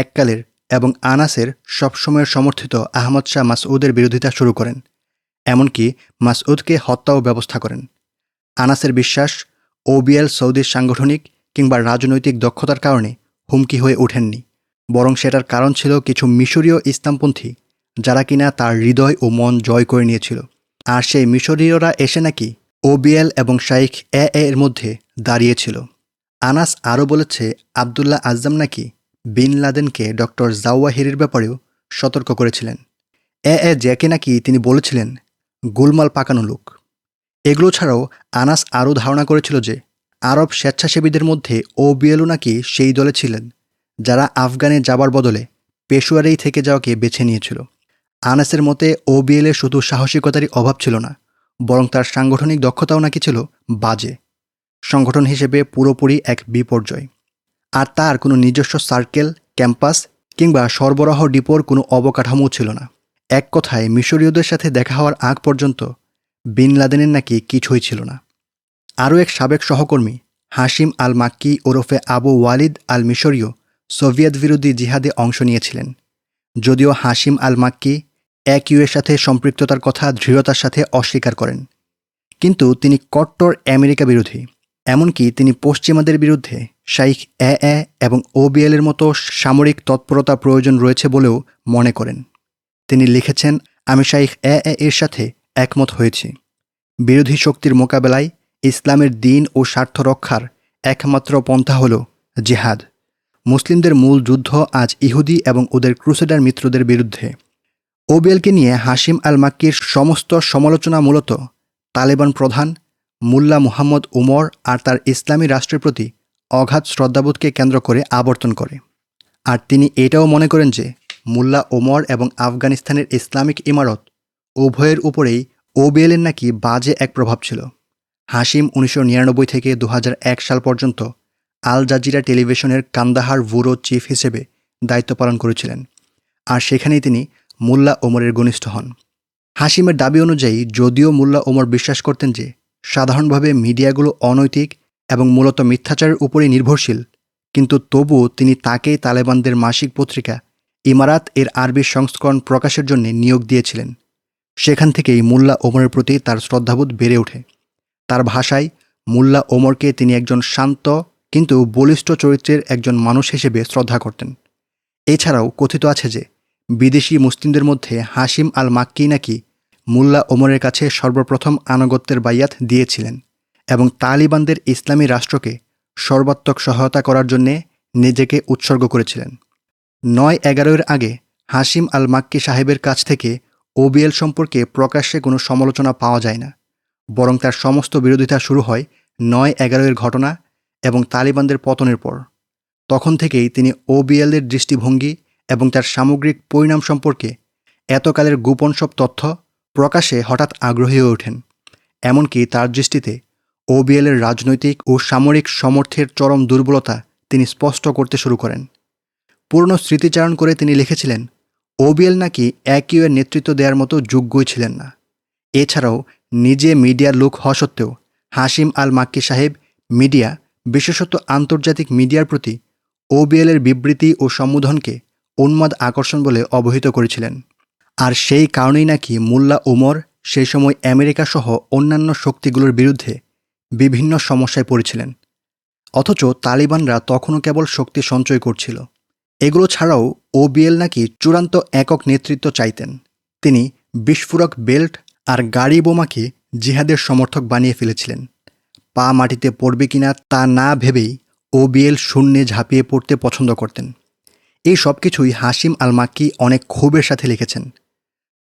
এককালের এবং আনাসের সবসময়ের সমর্থিত আহমদ শাহ মাসউদের বিরোধিতা শুরু করেন, এমনকি মাসউদকে হত্যাও ব্যবস্থা করেন। আনাসের বিশ্বাস, OBL সৌদির সাংগঠনিক কিংবা রাজনৈতিক দক্ষতার কারণে হুমকি হয়ে ওঠেননি, বরং সেটার কারণ ছিল কিছু মিশরীয় ইসলামপন্থী যারা কিনা তার হৃদয় ও মন জয় করে নিয়েছিল। আর সেই মিশরীয়রা এসে নাকি OBL এবং শাইখ এর মধ্যে দাঁড়িয়েছিল। আনাস আরও বলেছে, আবদুল্লাহ আজ্জাম নাকি বিন লাদেনকে ডক্টর জাওয়াহিরির ব্যাপারেও সতর্ক করেছিলেন। যাকে নাকি তিনি বলেছিলেন গোলমাল পাকানো লোক। এগুলো ছাড়াও আনাস আরও ধারণা করেছিল যে আরব স্বেচ্ছাসেবীদের মধ্যে OBLও নাকি সেই দলে ছিলেন যারা আফগানে যাবার বদলে পেশোয়ারেই থেকে যাওয়াকে বেছে নিয়েছিল। আনাসের মতে OBL-এর শুধু সাহসিকতারই অভাব ছিল না, বরং তার সাংগঠনিক দক্ষতাও নাকি ছিল বাজে, সংগঠন হিসেবে পুরোপুরি এক বিপর্যয়। আর তার কোনো নিজস্ব সার্কেল, ক্যাম্পাস কিংবা সরবরাহ ডিপোর কোনো অবকাঠামো ছিল না। এক কথায় মিশরীয়দের সাথে দেখা হওয়ার আগ পর্যন্ত বিন লাদেনের নাকি কিছুই ছিল না। আরও এক সাবেক সহকর্মী হাশিম আল মাক্কি ওরফে আবু ওয়ালিদ আল মিশরীয় সোভিয়েত বিরোধী জিহাদে অংশ নিয়েছিলেন। যদিও হাশিম আল মাক্কি AQ-এর সাথে সম্পৃক্ততার কথা দৃঢ়তার সাথে অস্বীকার করেন, কিন্তু তিনি কট্টর আমেরিকা বিরোধী। এমনকি তিনি পশ্চিমাদের বিরুদ্ধে শাইখ এবং OBL-এর মতো সামরিক তৎপরতা প্রয়োজন রয়েছে বলেও মনে করেন। তিনি লিখেছেন, আমি শাইখ এর সাথে একমত হয়েছি। বিরোধী শক্তির মোকাবেলায় ইসলামের দ্বীন ও স্বার্থ রক্ষার একমাত্র পন্থা হল জিহাদ। মুসলিমদের মূল যুদ্ধ আজ ইহুদি এবং ওদের ক্রুসেডার মিত্রদের বিরুদ্ধে। ওবিএলকে নিয়ে হাশিম আল মাক্কির সমস্ত সমালোচনা মূলত তালেবান প্রধান মুল্লা মুহাম্মদ উমর আর তার ইসলামী রাষ্ট্রের প্রতি অগাধ শ্রদ্ধাবোধকে কেন্দ্র করে আবর্তন করে। আর তিনি এটাও মনে করেন যে মুল্লা ওমর এবং আফগানিস্তানের ইসলামিক ইমারত উভয়ের উপরেই ওবিএলের নাকি বাজে এক প্রভাব ছিল। হাশিম 1999 থেকে 2001 সাল পর্যন্ত আল জাজিরা টেলিভিশনের কান্দাহার ব্যুরো চিফ হিসেবে দায়িত্ব পালন করেছিলেন, আর সেখানেই তিনি মুল্লা ওমরের ঘনিষ্ঠ হন। হাশিমের দাবি অনুযায়ী যদিও মুল্লা ওমর বিশ্বাস করতেন যে সাধারণভাবে মিডিয়াগুলো অনৈতিক এবং মূলত মিথ্যাচারের উপরেই নির্ভরশীল, কিন্তু তবুও তিনি তাকেই তালেবানদের মাসিক পত্রিকা ইমারাত এর আরবি সংস্করণ প্রকাশের জন্য নিয়োগ দিয়েছিলেন। সেখান থেকেই মুল্লা ওমরের প্রতি তার শ্রদ্ধাবোধ বেড়ে ওঠে। তার ভাষায় মুল্লা ওমরকে তিনি একজন শান্ত কিন্তু বলিষ্ঠ চরিত্রের একজন মানুষ হিসেবে শ্রদ্ধা করতেন। এছাড়াও কথিত আছে যে বিদেশি মুসলিমদের মধ্যে হাশিম আল মাক্কি নাকি মুল্লা ওমরের কাছে সর্বপ্রথম আনুগত্যের বাইয়াত দিয়েছিলেন এবং তালিবানদের ইসলামী রাষ্ট্রকে সর্বাত্মক সহায়তা করার জন্যে নিজেকে উৎসর্গ করেছিলেন। 9/11-এর আগে হাশিম আল মাক্কি সাহেবের কাছ থেকে ওবিএল সম্পর্কে প্রকাশ্যে কোনো সমালোচনা পাওয়া যায় না, বরং তার সমস্ত বিরোধিতা শুরু হয় 9/11-এর ঘটনা এবং তালিবানদের পতনের পর। তখন থেকেই তিনি ওবিএলের দৃষ্টিভঙ্গি এবং তার সামগ্রিক পরিণাম সম্পর্কে এতকালের গোপন সব তথ্য প্রকাশে হঠাৎ আগ্রহী হয়ে ওঠেন। এমনকি তার দৃষ্টিতে ওবিএলের রাজনৈতিক ও সামরিক সমর্থের চরম দুর্বলতা তিনি স্পষ্ট করতে শুরু করেন। পুরনো স্মৃতিচারণ করে তিনি লিখেছিলেন, ওবিএল নাকি একিউয়ের নেতৃত্ব দেওয়ার মতো যোগ্যই ছিলেন না। এছাড়াও নিজে মিডিয়ার লোক হওয়া সত্ত্বেও হাশিম আল মাক্কি সাহেব মিডিয়া, বিশেষত আন্তর্জাতিক মিডিয়ার প্রতি ওবিএলের বিবৃতি ও সম্বোধনকে উন্মাদ আকর্ষণ বলে অবহিত করেছিলেন। আর সেই কারণেই নাকি মুল্লা ওমর সেই সময় আমেরিকা সহ অন্যান্য শক্তিগুলোর বিরুদ্ধে বিভিন্ন সমস্যায় পড়েছিলেন। অথচ তালিবানরা তখনও কেবল শক্তি সঞ্চয় করছিল। এগুলো ছাড়াও ওবিএল নাকি চূড়ান্ত একক নেতৃত্ব চাইতেন। তিনি বিস্ফোরক বেল্ট আর গাড়ি বোমাকে জিহাদের সমর্থক বানিয়ে ফেলেছিলেন। পা মাটিতে পড়বে কিনা তা না ভেবেই ওবিএল শূন্যে ঝাঁপিয়ে পড়তে পছন্দ করতেন। এই সব কিছুই হাশিম আল মাক্কি অনেক ক্ষোভের সাথে লিখেছেন।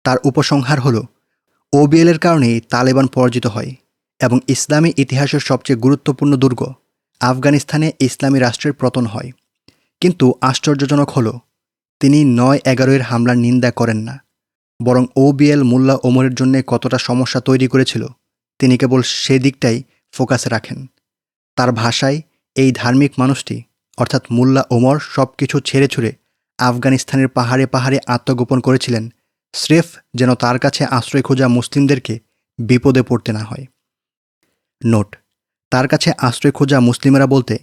তার উপসংহার হল, ওবিএলের কারণেই তালেবান পরাজিত হয় এবং ইসলামী ইতিহাসের সবচেয়ে গুরুত্বপূর্ণ দুর্গ আফগানিস্তানে ইসলামী রাষ্ট্রের পতন হয়। কিন্তু আশ্চর্যজনক হল, তিনি 9/11-এর হামলার নিন্দা করেন না, বরং ওবিএল মুল্লা ওমরের জন্য কতটা সমস্যা তৈরি করেছিল তিনি কেবল সেদিকটাই ফোকাসে রাখেন। তার ভাষায় এই ধার্মিক মানুষটি অর্থাৎ মুল্লা ওমর সব কিছু ছেড়ে ছুড়ে আফগানিস্তানের পাহাড়ে পাহাড়ে আত্মগোপন করেছিলেন, স্রেফ যেন তার কাছে আশ্রয় খোঁজা মুসলিমদেরকে বিপদে পড়তে না হয়। নোট: তার কাছে আশ্রয় খোঁজা মুসলিমেরা বলতে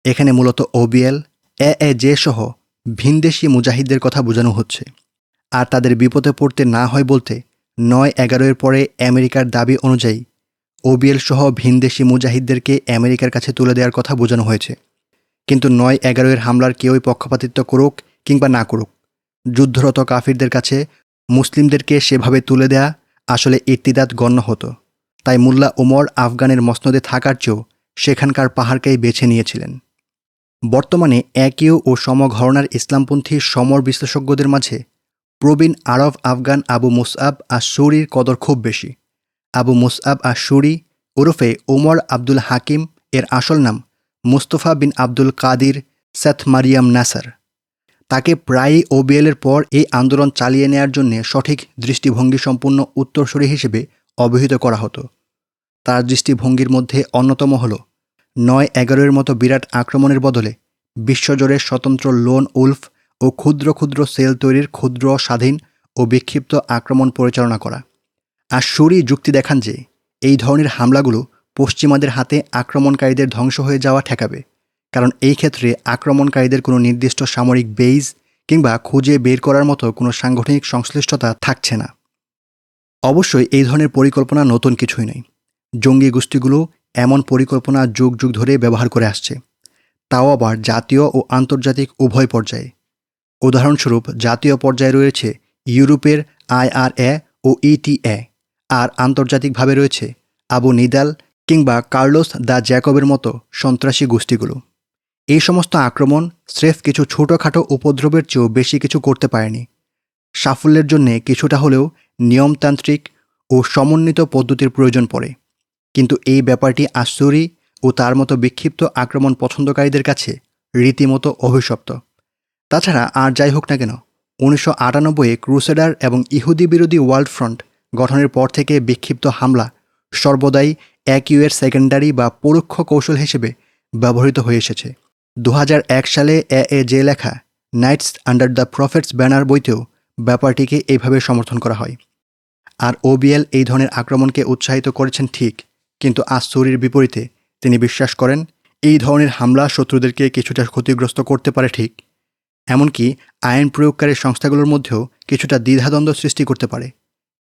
এখানে মূলত ওবিএল, এএজে সহ ভিনদেশি মুজাহিদদের কথা বোঝানো হচ্ছে। আর তাদের বিপদে পড়তে না হয় বলতে 9/11-এর পরে আমেরিকার দাবি অনুযায়ী ওবিএল সহ ভিনদেশি মুজাহিদদেরকে আমেরিকার কাছে তুলে দেওয়ার কথা বোঝানো হয়েছে। কিন্তু 9/11-এর হামলার কেউই পক্ষপাতিত্ব করুক কিংবা না করুক, যুদ্ধরত কাফিরদের কাছে মুসলিমদেরকে সেভাবে তুলে দেয়া আসলে ইর্তিদাত গণ্য হতো। তাই মুল্লা ওমর আফগানের মসনদে থাকার চেয়েও সেখানকার পাহাড়কেই বেছে নিয়েছিলেন। বর্তমানে একীয় ও সমঘরানার ইসলামপন্থী সমর বিশ্লেষজ্ঞদের মাঝে প্রবীণ আরব আফগান আবু মুসআব আশ-শুরির কদর খুব বেশি। আবু মুসআব আশ-শুরি ওরফে ওমর আব্দুল হাকিম এর আসল নাম মুস্তফা বিন আব্দুল কাদির সেথ মারিয়াম নাসার। তাকে প্রায়ই ওবিএলের পর এই আন্দোলন চালিয়ে নেয়ার জন্য সঠিক দৃষ্টিভঙ্গি সম্পূর্ণ উত্তরসূরি হিসেবে অবহিত করা হতো। তার দৃষ্টিভঙ্গির মধ্যে অন্যতম হল 9/11-এর মতো বিরাট আক্রমণের বদলে বিশ্বজুড়ে স্বতন্ত্র লোন উলফ ও ক্ষুদ্র ক্ষুদ্র সেল তৈরির ক্ষুদ্র, স্বাধীন ও বিক্ষিপ্ত আক্রমণ পরিচালনা করা। আশ-শুরি যুক্তি দেখান যে এই ধরনের হামলাগুলো পশ্চিমাদের হাতে আক্রমণকারীদের ধ্বংস হয়ে যাওয়া ঠেকাবে, কারণ এই ক্ষেত্রে আক্রমণকারীদের কোনো নির্দিষ্ট সামরিক বেইজ কিংবা খুঁজে বের করার মতো কোনো সাংগঠনিক সংশ্লিষ্টতা থাকছে না। অবশ্যই এই ধরনের পরিকল্পনা নতুন কিছুই নয়। জঙ্গি গোষ্ঠীগুলো এমন পরিকল্পনা যুগ যুগ ধরে ব্যবহার করে আসছে, তাও আবার জাতীয় ও আন্তর্জাতিক উভয় পর্যায়ে। উদাহরণস্বরূপ জাতীয় পর্যায়ে রয়েছে ইউরোপের IRA ও ETA, আর আন্তর্জাতিকভাবে রয়েছে আবু নিদাল কিংবা কার্লোস দ্য জ্যাকবের মতো সন্ত্রাসী গোষ্ঠীগুলো। এই সমস্ত আক্রমণ স্রেফ কিছু ছোটোখাটো উপদ্রবের চেয়েও বেশি কিছু করতে পারেনি। সাফল্যের জন্যে কিছুটা হলেও নিয়মতান্ত্রিক ও সমন্বিত পদ্ধতির প্রয়োজন পড়ে, কিন্তু এই ব্যাপারটি আশুরি ও তার মতো বিক্ষিপ্ত আক্রমণ পছন্দকারীদের কাছে রীতিমতো অভিশপ্ত। তাছাড়া আর যাই হোক না কেন, 1998-এ ক্রুসেডার এবং ইহুদি বিরোধী ওয়ার্ল্ড ফ্রন্ট গঠনের পর থেকে বিক্ষিপ্ত হামলা সর্বদাই একিউয়ের সেকেন্ডারি বা পরোক্ষ কৌশল হিসেবে ব্যবহৃত হয়ে এসেছে। 2001 সালে জে লেখা knights under the prophet's banner বইতেও ব্যাপারটিকে এইভাবে সমর্থন করা হয়। আর ওবিএল এই ধরনের আক্রমণকে উৎসাহিত করেছেন ঠিক, কিন্তু আশুরির বিপরীতে তিনি বিশ্বাস করেন এই ধরনের হামলা শত্রুদেরকে কিছুটা ক্ষতিগ্রস্ত করতে পারে ঠিক, এমনকি আইন প্রয়োগকারী সংস্থাগুলোর মধ্যেও কিছুটা দ্বিধাদ্বন্দ্ব সৃষ্টি করতে পারে,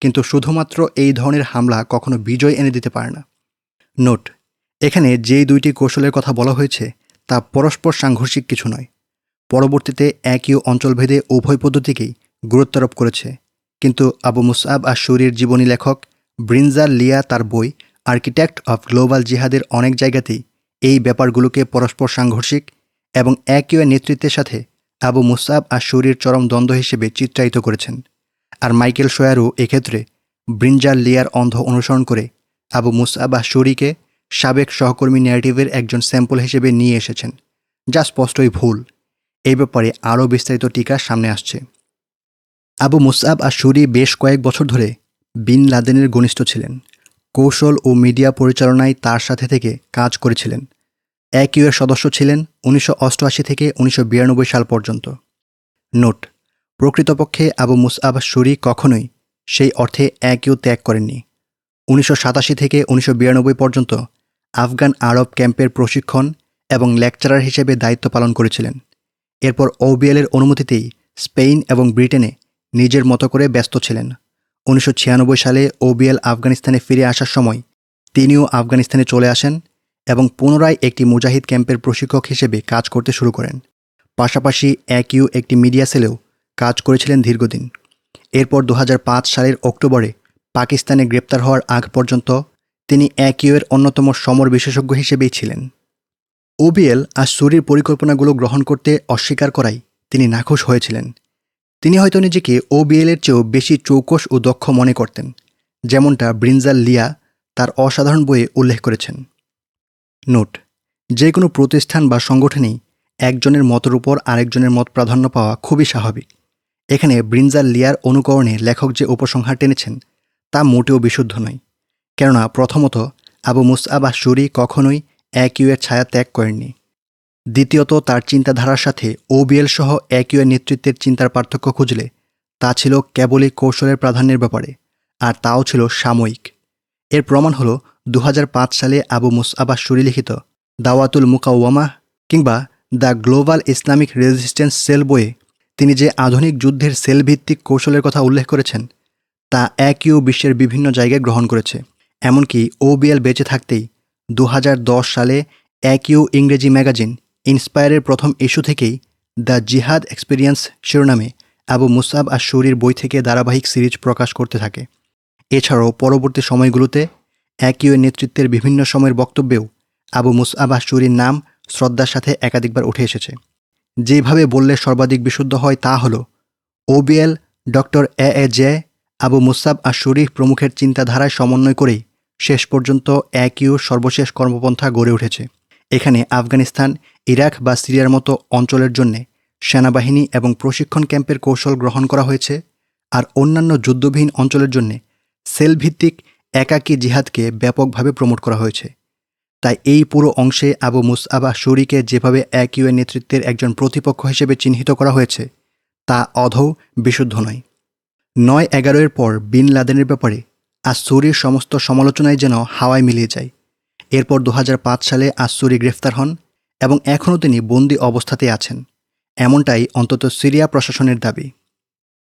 কিন্তু শুধুমাত্র এই ধরনের হামলা কখনো বিজয় এনে দিতে পারে না। নোট: এখানে যেই দুইটি কৌশলের কথা বলা হয়েছে তা পরস্পর সাংঘর্ষিক কিছু নয়। পরবর্তীতে একই অঞ্চলভেদে উভয় পদ্ধতিকেই গুরুত্বারোপ করেছে, কিন্তু আবু মুসআব আশ-শুরির জীবনী লেখক ব্রিনজার লিয়া তার বই আর্কিটেক্ট অফ গ্লোবাল জিহাদের অনেক জায়গাতেই এই ব্যাপারগুলোকে পরস্পর সাংঘর্ষিক এবং একই নেতৃত্বের সাথে আবু মুসআব আশ-শুরির চরম দ্বন্দ্ব হিসেবে চিত্রায়িত করেছেন। আর মাইকেল শোয়ারও এক্ষেত্রে ব্রিনজার লিয়ার অন্ধ অনুসরণ করে আবু মুসআব আশ-শুরিকে সাবেক সহকর্মী ন্যারেটিভের একজন স্যাম্পল হিসেবে নিয়ে এসেছেন, যা স্পষ্টই ভুল। এই ব্যাপারে আরও বিস্তারিত টিকা সামনে আসছে। আবু মুসআব আশ-শুরি বেশ কয়েক বছর ধরে বিন লাদেনের ঘনিষ্ঠ ছিলেন। কৌশল ও মিডিয়া পরিচালনায় তার সাথে থেকে কাজ করেছিলেন। একিউয়ের সদস্য ছিলেন 1988 থেকে 1992 সাল পর্যন্ত। নোট: প্রকৃতপক্ষে আবু মুসআব আশ-শুরি কখনোই সেই অর্থে একিউ ত্যাগ করেননি। 1987 থেকে 1992 পর্যন্ত আফগান আরব ক্যাম্পের প্রশিক্ষণ এবং লেকচারার হিসেবে দায়িত্ব পালন করেছিলেন। এরপর ওবিএলের অনুমতিতেই স্পেন এবং ব্রিটেনে নিজের মতো করে ব্যস্ত ছিলেন। 1996 সালে ওবিএল আফগানিস্তানে ফিরে আসার সময় তিনিও আফগানিস্তানে চলে আসেন এবং পুনরায় একটি মুজাহিদ ক্যাম্পের প্রশিক্ষক হিসেবে কাজ করতে শুরু করেন। পাশাপাশি একিউ একটি মিডিয়া সেলেও কাজ করেছিলেন দীর্ঘদিন। এরপর 2005 সালের অক্টোবরে পাকিস্তানে গ্রেপ্তার হওয়ার আগ পর্যন্ত তিনি একিউয়ের অন্যতম সমর বিশেষজ্ঞ হিসেবেই ছিলেন। ওবিএল আশ-শুরির পরিকল্পনাগুলো গ্রহণ করতে অস্বীকার করায় তিনি নাখোশ হয়েছিলেন। তিনি হয়তো নিজেকে ওবিএলের চেয়েও বেশি চৌকস ও দক্ষ মনে করতেন, যেমনটা ব্রিনজার লিয়া তার অসাধারণ বইয়ে উল্লেখ করেছেন। নোট: যে কোনো প্রতিষ্ঠান বা সংগঠনেই একজনের মতের উপর আরেকজনের মত প্রাধান্য পাওয়া খুবই স্বাভাবিক। এখানে ব্রিনজার লিয়ার অনুকরণে লেখক যে উপসংহার টেনেছেন তা মোটেও বিশুদ্ধ নয়, কেননা প্রথমত আবু মুসআব আশ-শুরি কখনোই একিউয়ের ছায়া ত্যাগ করেননি। দ্বিতীয়ত, তার চিন্তাধারার সাথে ওবিএল সহ একিউয়ের নেতৃত্বের চিন্তার পার্থক্য খুঁজলে তা ছিল কেবলই কৌশলের প্রাধান্যের ব্যাপারে, আর তাও ছিল সাময়িক। এর প্রমাণ হল 2005 সালে আবু মুসআব আশ-শুরি লিখিত দাওয়াতুল মুকাওয়ামাহ কিংবা the global Islamic resistance cell বইয়ে তিনি যে আধুনিক যুদ্ধের সেলভিত্তিক কৌশলের কথা উল্লেখ করেছেন তা একিউ বিশ্বের বিভিন্ন জায়গায় গ্রহণ করেছে। এমনকি ওবিএল বেঁচে থাকতেই 2010 সালে একিউ ইংরেজি ম্যাগাজিন ইন্সপায়ারের প্রথম ইস্যু থেকেই দ্য জিহাদ এক্সপিরিয়েন্স শিরোনামে আবু মুসআব আশ-শুরির বই থেকে ধারাবাহিক সিরিজ প্রকাশ করতে থাকে। এছাড়াও পরবর্তী সময়গুলোতে একিউয়ের নেতৃত্বের বিভিন্ন সময়ের বক্তব্যেও আবু মুসআব আশ-শুরির নাম শ্রদ্ধার সাথে একাধিকবার উঠে এসেছে। যেভাবে বললে সর্বাধিক বিশুদ্ধ হয় তা হল ওবিএল, ডক্টর জে আবু মুসআব আশ-শুরি প্রমুখের চিন্তাধারায় সমন্বয় করেই শেষ পর্যন্ত একিউর সর্বশেষ কর্মপন্থা গড়ে উঠেছে। এখানে আফগানিস্তান, ইরাক বা সিরিয়ার মতো অঞ্চলের জন্যে সেনাবাহিনী এবং প্রশিক্ষণ ক্যাম্পের কৌশল গ্রহণ করা হয়েছে, আর অন্যান্য যুদ্ধবিহীন অঞ্চলের জন্যে সেলভিত্তিক একাকী জিহাদকে ব্যাপকভাবে প্রমোট করা হয়েছে। তাই এই পুরো অংশে আবু মুসআব আশ-শুরিকে যেভাবে একিউয়ের নেতৃত্বের একজন প্রতিপক্ষ হিসেবে চিহ্নিত করা হয়েছে তা আদৌ বিশুদ্ধ নয়। 9/11-এর পর বিন লাদেনের ব্যাপারে আশ-শুরির সমস্ত সমালোচনায় যেন হাওয়ায় মিলিয়ে যায়। এরপর 2005 সালে আশ-শুরি গ্রেফতার হন এবং এখনও তিনি বন্দী অবস্থাতেই আছেন, এমনটাই অন্তত সিরিয়া প্রশাসনের দাবি।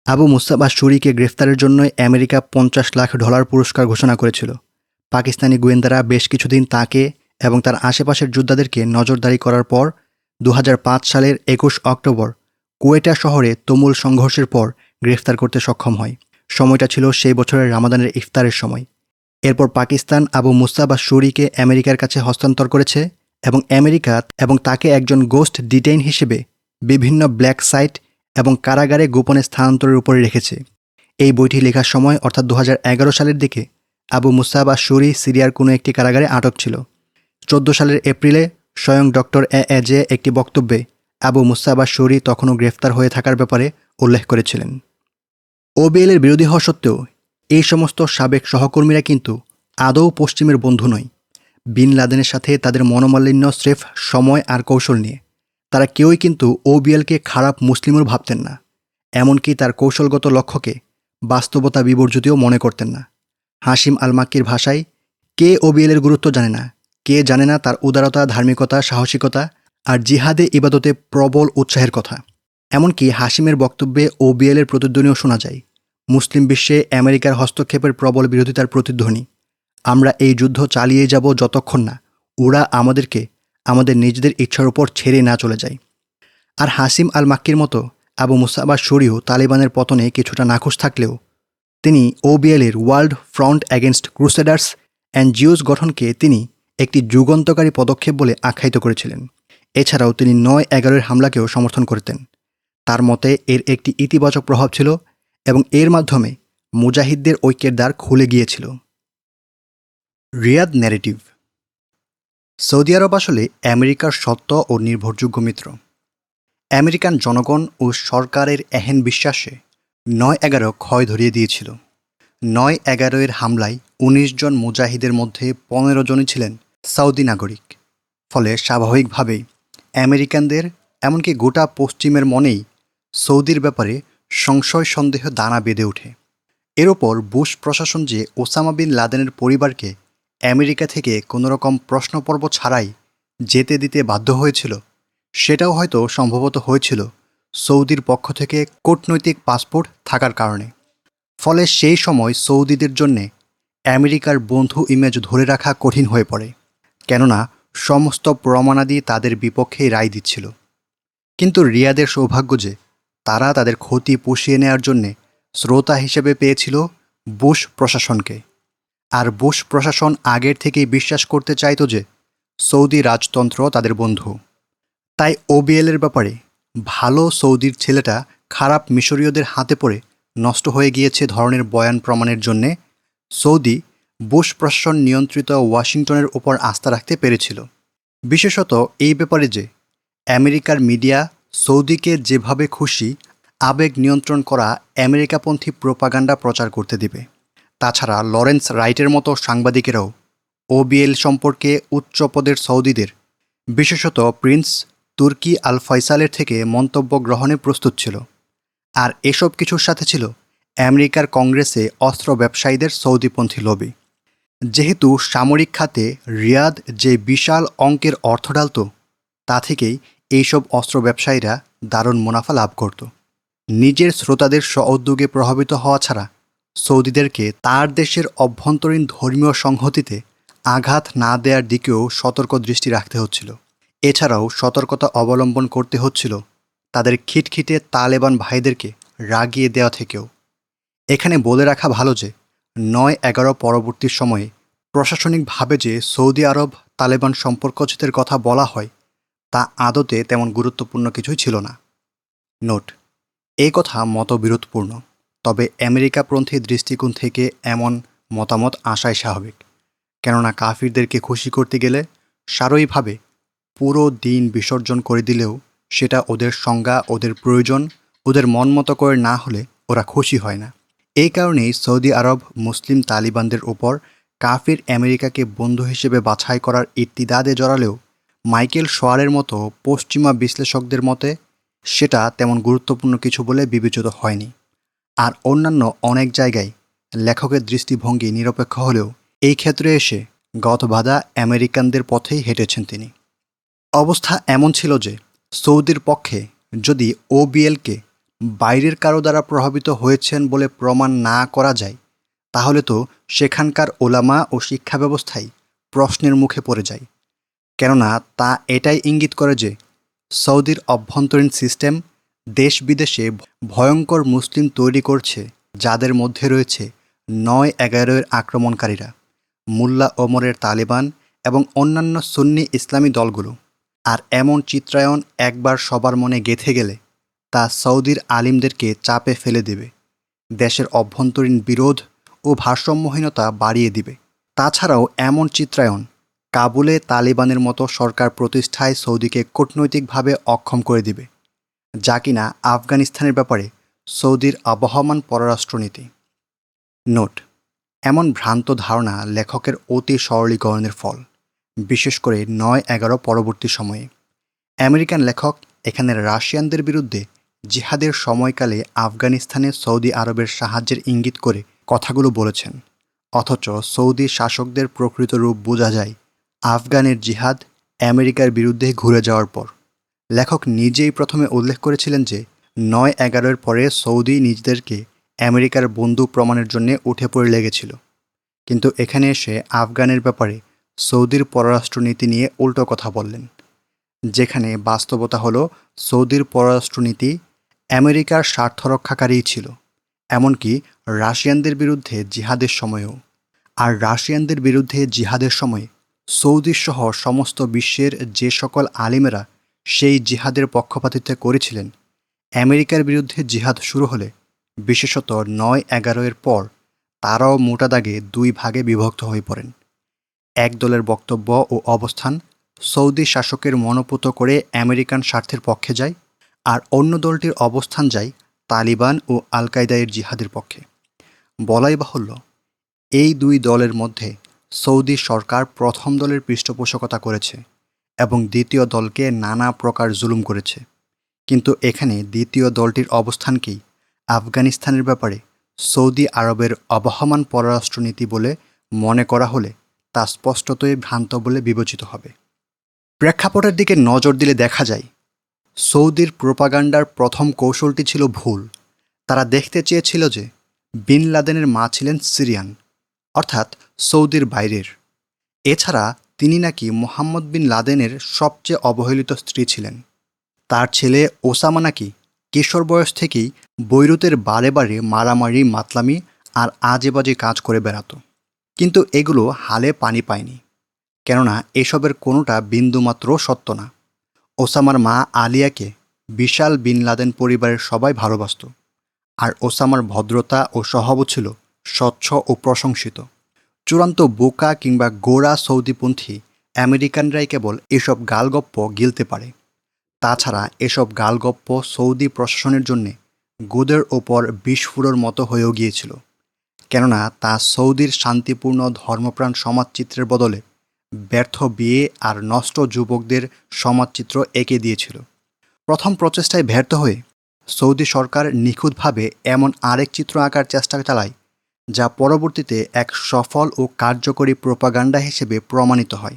আবু মুসআব আশ-শুরিকে গ্রেফতারের জন্য আমেরিকা $50 লাখ পুরস্কার ঘোষণা করেছিল। পাকিস্তানি গোয়েন্দারা বেশ কিছুদিন তাকে এবং তার আশেপাশের যোদ্ধাদেরকে নজরদারি করার পর 2005 সালের 21 অক্টোবর কুয়েটা শহরে তুমুল সংঘর্ষের পর গ্রেফতার করতে সক্ষম হয়। সময়টা ছিল সেই বছরের রামাদানের ইফতারের সময়। এরপর পাকিস্তান আবু মুসআব আশ-শুরিকে আমেরিকার কাছে হস্তান্তর করেছে এবং আমেরিকা এবং তাকে একজন গোস্ট ডিটেইন হিসেবে বিভিন্ন ব্ল্যাক সাইট এবং কারাগারে গোপনে স্থানান্তরের উপরে রেখেছে। এই বইটি লেখার সময় অর্থাৎ 2011 সালের দিকে আবু মুসাব আশ-শুরি সিরিয়ার কোনো একটি কারাগারে আটক ছিল। 14 সালের এপ্রিলে স্বয়ং ডক্টর এজে একটি বক্তব্যে আবু মুসাব আশ-শুরি তখনও গ্রেফতার হয়ে থাকার ব্যাপারে উল্লেখ করেছিলেন। ওবিএলের বিরোধী হওয়া সত্ত্বেও এই সমস্ত সাবেক সহকর্মীরা কিন্তু আদৌ পশ্চিমের বন্ধু নয়। বিন লাদেনের সাথে তাদের মনোমালিন্য স্রেফ সময় আর কৌশল নিয়ে। তারা কেউই কিন্তু ওবিএলকে খারাপ মুসলিমও ভাবতেন না, এমনকি তার কৌশলগত লক্ষ্যকে বাস্তবতা বিবর্জিতও মনে করতেন না। হাশিম আল মাক্কির ভাষায়, কে ওবিএলের গুরুত্ব জানে না, কে জানে না তার উদারতা, ধার্মিকতা, সাহসিকতা আর জিহাদে ইবাদতে প্রবল উৎসাহের কথা। এমনকি হাশিমের বক্তব্যে ওবিএলের প্রতিধ্বনিও শোনা যায়, মুসলিম বিশ্বে আমেরিকার হস্তক্ষেপের প্রবল বিরোধিতার প্রতিধ্বনি। আমরা এই যুদ্ধ চালিয়ে যাব যতক্ষণ না ওরা আমাদেরকে আমাদের নিজেদের ইচ্ছার উপর ছেড়ে না চলে যায়। আর হাশিম আল মাক্কির মতো আবু মুসাব আশ-শুরিও তালিবানের পতনে কিছুটা নাখুশ থাকলেও তিনি ওবিএলের world front against crusaders and Jews গঠনকে তিনি একটি যুগান্তকারী পদক্ষেপ বলে আখ্যায়িত করেছিলেন। এছাড়াও তিনি 9/11 হামলাকেও সমর্থন করতেন। তার মতে এর একটি ইতিবাচক প্রভাব ছিল এবং এর মাধ্যমে মুজাহিদদের ঐক্যের দ্বার খুলে গিয়েছিল। রিয়াদ ন্যারেটিভ। সৌদি আরব আসলে আমেরিকার সত্য ও নির্ভরযোগ্য মিত্র। আমেরিকান জনগণ ও সরকারের এহেন বিশ্বাসে 9/11 ক্ষয় ধরিয়ে দিয়েছিল। 9/11 হামলায় 19 জন মুজাহিদের মধ্যে 15 জনই ছিলেন সৌদি নাগরিক। ফলে স্বাভাবিকভাবেই আমেরিকানদের এমনকি গোটা পশ্চিমের মনেই সৌদির ব্যাপারে সংশয় সন্দেহ দানা বেঁধে ওঠে। এর ওপর বুশ প্রশাসন যে ওসামা বিন লাদেনের পরিবারকে আমেরিকা থেকে কোনোরকম প্রশ্নপর্ব ছাড়াই যেতে দিতে বাধ্য হয়েছিল, সেটাও হয়তো সম্ভবত হয়েছিল সৌদির পক্ষ থেকে কূটনৈতিক পাসপোর্ট থাকার কারণে। ফলে সেই সময় সৌদিদের জন্যে আমেরিকার বন্ধু ইমেজ ধরে রাখা কঠিন হয়ে পড়ে, কেননা সমস্ত প্রমাণাদি তাদের বিপক্ষেই রায় দিচ্ছিল। কিন্তু রিয়াদের সৌভাগ্য যে তারা তাদের ক্ষতি পুষিয়ে নেওয়ার জন্যে শ্রোতা হিসেবে পেয়েছিল বুশ প্রশাসনকে। আর বুশ প্রশাসন আগের থেকেই বিশ্বাস করতে চাইতো যে সৌদি রাজতন্ত্র তাদের বন্ধু। তাই ওবিএলের ব্যাপারে ভালো সৌদির ছেলেটা খারাপ মিশরীয়দের হাতে পড়ে নষ্ট হয়ে গিয়েছে ধরনের বয়ান প্রমাণের জন্যে সৌদি বুশ প্রশাসন নিয়ন্ত্রিত ওয়াশিংটনের ওপর আস্থা রাখতে পেরেছিল। বিশেষত এই ব্যাপারে যে আমেরিকার মিডিয়া সৌদিকে যেভাবে খুশি আবেগ নিয়ন্ত্রণ করা আমেরিকাপন্থী প্রোপাগান্ডা প্রচার করতে দিবে। তাছাড়া লরেন্স রাইটের মতো সাংবাদিকেরাও ওবিএল সম্পর্কে উচ্চপদের সৌদিদের, বিশেষত প্রিন্স তুর্কি আল ফয়সালের থেকে মন্তব্য গ্রহণে প্রস্তুত ছিল। আর এসব কিছুর সাথে ছিল আমেরিকার কংগ্রেসে অস্ত্র ব্যবসায়ীদের সৌদিপন্থী লবি। যেহেতু সামরিক খাতে রিয়াদ যে বিশাল অঙ্কের অর্থ ঢালত, তা থেকেই এইসব অস্ত্র ব্যবসায়ীরা দারুণ মুনাফা লাভ করত। নিজের শ্রোতাদের স্ব-উদ্যোগে প্রভাবিত হওয়া ছাড়া সৌদিদেরকে তার দেশের অভ্যন্তরীণ ধর্মীয় সংহতিতে আঘাত না দেওয়ার দিকেও সতর্ক দৃষ্টি রাখতে হচ্ছিল। এছাড়াও সতর্কতা অবলম্বন করতে হচ্ছিল তাদের খিটখিটে তালেবান ভাইদেরকে রাগিয়ে দেওয়া থেকেও। এখানে বলে রাখা ভালো যে 9/11 পরবর্তী সময়ে প্রশাসনিকভাবে যে সৌদি আরব তালেবান সম্পর্কচ্ছেদের কথা বলা হয় তা আদতে তেমন গুরুত্বপূর্ণ কিছুই ছিল না। নোট: এই কথা মতবিরোধপূর্ণ, তবে আমেরিকাপন্থী দৃষ্টিকোণ থেকে এমন মতামত আসাই স্বাভাবিক। কেননা কাফিরদেরকে খুশি করতে গেলে সারইভাবে পুরো দিন বিসর্জন করে দিলেও সেটা ওদের সংজ্ঞা, ওদের প্রয়োজন, ওদের মন মতো করে না হলে ওরা খুশি হয় না। এই কারণেই সৌদি আরব মুসলিম তালিবানদের ওপর কাফির আমেরিকাকে বন্ধু হিসেবে বাছাই করার ইত্তিদাদে জড়ালেও মাইকেল শোয়ারের মতো পশ্চিমা বিশ্লেষকদের মতে সেটা তেমন গুরুত্বপূর্ণ কিছু বলে বিবেচিত হয়নি। আর অন্যান্য অনেক জায়গায় লেখকের দৃষ্টিভঙ্গি নিরপেক্ষ হলেও এই ক্ষেত্রে এসে গতবাধা আমেরিকানদের পথেই হেঁটেছেন তিনি। অবস্থা এমন ছিল যে সৌদির পক্ষে যদি ওবিএলকে বাইরের কারো দ্বারা প্রভাবিত হয়েছেন বলে প্রমাণ না করা যায়, তাহলে তো সেখানকার ওলামা ও শিক্ষা ব্যবস্থাই প্রশ্নের মুখে পড়ে যায়। কেননা তা এটাই ইঙ্গিত করে যে সৌদির অভ্যন্তরীণ সিস্টেম দেশ বিদেশে ভয়ঙ্কর মুসলিম তৈরি করছে, যাদের মধ্যে রয়েছে 9/11 আক্রমণকারীরা, মুল্লা ওমরের তালেবান এবং অন্যান্য সুন্নি ইসলামী দলগুলো। আর এমন চিত্রায়ন একবার সবার মনে গেঁথে গেলে তা সৌদির আলিমদেরকে চাপে ফেলে দেবে, দেশের অভ্যন্তরীণ বিরোধ ও ভারসাম্যহীনতা বাড়িয়ে দিবে। তাছাড়াও এমন চিত্রায়ন কাবুলে তালিবানের মতো সরকার প্রতিষ্ঠায় সৌদিকে কূটনৈতিকভাবে অক্ষম করে দিবে, যা কিনা আফগানিস্তানের ব্যাপারে সৌদির আবহমান পররাষ্ট্রনীতি। নোট: এমন ভ্রান্ত ধারণা লেখকের অতি সরলীকরণের ফল, বিশেষ করে ৯-১১ পরবর্তী সময়ে। আমেরিকান লেখক এখানে রাশিয়ানদের বিরুদ্ধে জিহাদের সময়কালে আফগানিস্তানে সৌদি আরবের সাহায্যের ইঙ্গিত করে কথাগুলো বলেছেন, অথচ সৌদি শাসকদের প্রকৃত রূপ বোঝা যায় আফগানের জিহাদ আমেরিকার বিরুদ্ধে ঘুরে যাওয়ার পর। লেখক নিজেই প্রথমে উল্লেখ করেছিলেন যে ৯-১১-এর পরে সৌদি নিজেদেরকে আমেরিকার বন্ধু প্রমাণের জন্য উঠে পড়ে লেগেছিল, কিন্তু এখানে এসে আফগানের ব্যাপারে সৌদির পররাষ্ট্রনীতি নিয়ে উল্টো কথা বললেন, যেখানে বাস্তবতা হলো সৌদির পররাষ্ট্রনীতি আমেরিকার স্বার্থরক্ষাকারীই ছিল, এমনকি রাশিয়ানদের বিরুদ্ধে জিহাদের সময়েও। আর রাশিয়ানদের বিরুদ্ধে জিহাদের সময় সৌদি সহ সমস্ত বিশ্বের যে সকল আলিমেরা সেই জিহাদের পক্ষপাতিত্ব করেছিলেন, আমেরিকার বিরুদ্ধে জিহাদ শুরু হলে, বিশেষত ৯-১১-এর পর, তারাও মোটা দাগে দুই ভাগে বিভক্ত হয়ে পড়েন। এক দলের বক্তব্য ও অবস্থান সৌদি শাসকের মনোপুত করে আমেরিকান স্বার্থের পক্ষে যায়, আর অন্য দলটির অবস্থান যায় তালিবান ও আল কায়দার জিহাদের পক্ষে। বলাই বাহুল্য, এই দুই দলের মধ্যে সৌদি সরকার প্রথম দলের পৃষ্ঠপোষকতা করেছে এবং দ্বিতীয় দলকে নানা প্রকার জুলুম করেছে, কিন্তু এখানে দ্বিতীয় দলটির অবস্থানকেই আফগানিস্তানের ব্যাপারে সৌদি আরবের আবহমান পররাষ্ট্রনীতি বলে মনে করা হলে তা স্পষ্টতই ভ্রান্ত বলে বিবেচিত হবে। প্রেক্ষাপটের দিকে নজর দিলে দেখা যায় সৌদির প্রোপাগান্ডার প্রথম কৌশলটি ছিল ভুল। তারা দেখতে চেয়েছিল যে বিন লাদেনের মা ছিলেন সিরিয়ান, অর্থাৎ সৌদির বাইরের। এছাড়া তিনি নাকি মোহাম্মদ বিন লাদেনের সবচেয়ে অবহেলিত স্ত্রী ছিলেন। তার ছেলে ওসামা নাকি কিশোর বয়স থেকেই বৈরুতের বারে বারে মারামারি, মাতলামি আর আজেবাজে কাজ করে বেড়াতো, কিন্তু এগুলো হালে পানি পায়নি, কেননা এসবের কোনোটা বিন্দুমাত্র সত্য না। ওসামার মা আলিয়াকে বিশাল বিন লাদেন পরিবারের সবাই ভালোবাসত, আর ওসামার ভদ্রতা ও স্বভাবও ছিল স্বচ্ছ ও প্রশংসিত। চূড়ান্ত বোকা কিংবা গোঁড়া সৌদিপন্থী আমেরিকানরাই কেবল এসব গালগপ্প গিলতে পারে। তাছাড়া এসব গালগপ্প সৌদি প্রশাসনের জন্যে গোদের ওপর বিস্ফোরণের মতো হয়েও গিয়েছিল, কেননা তা সৌদির শান্তিপূর্ণ ধর্মপ্রাণ সমাজচিত্রের বদলে ব্যর্থ বিয়ে আর নষ্ট যুবকদের সমাজচিত্র এঁকে দিয়েছিল। প্রথম প্রচেষ্টায় ব্যর্থ হয়ে সৌদি সরকার নিখুঁতভাবে এমন আরেক চিত্র আঁকার চেষ্টা চালায়, যা পরবর্তীতে এক সফল ও কার্যকরী প্রোপাগান্ডা হিসেবে প্রমাণিত হয়।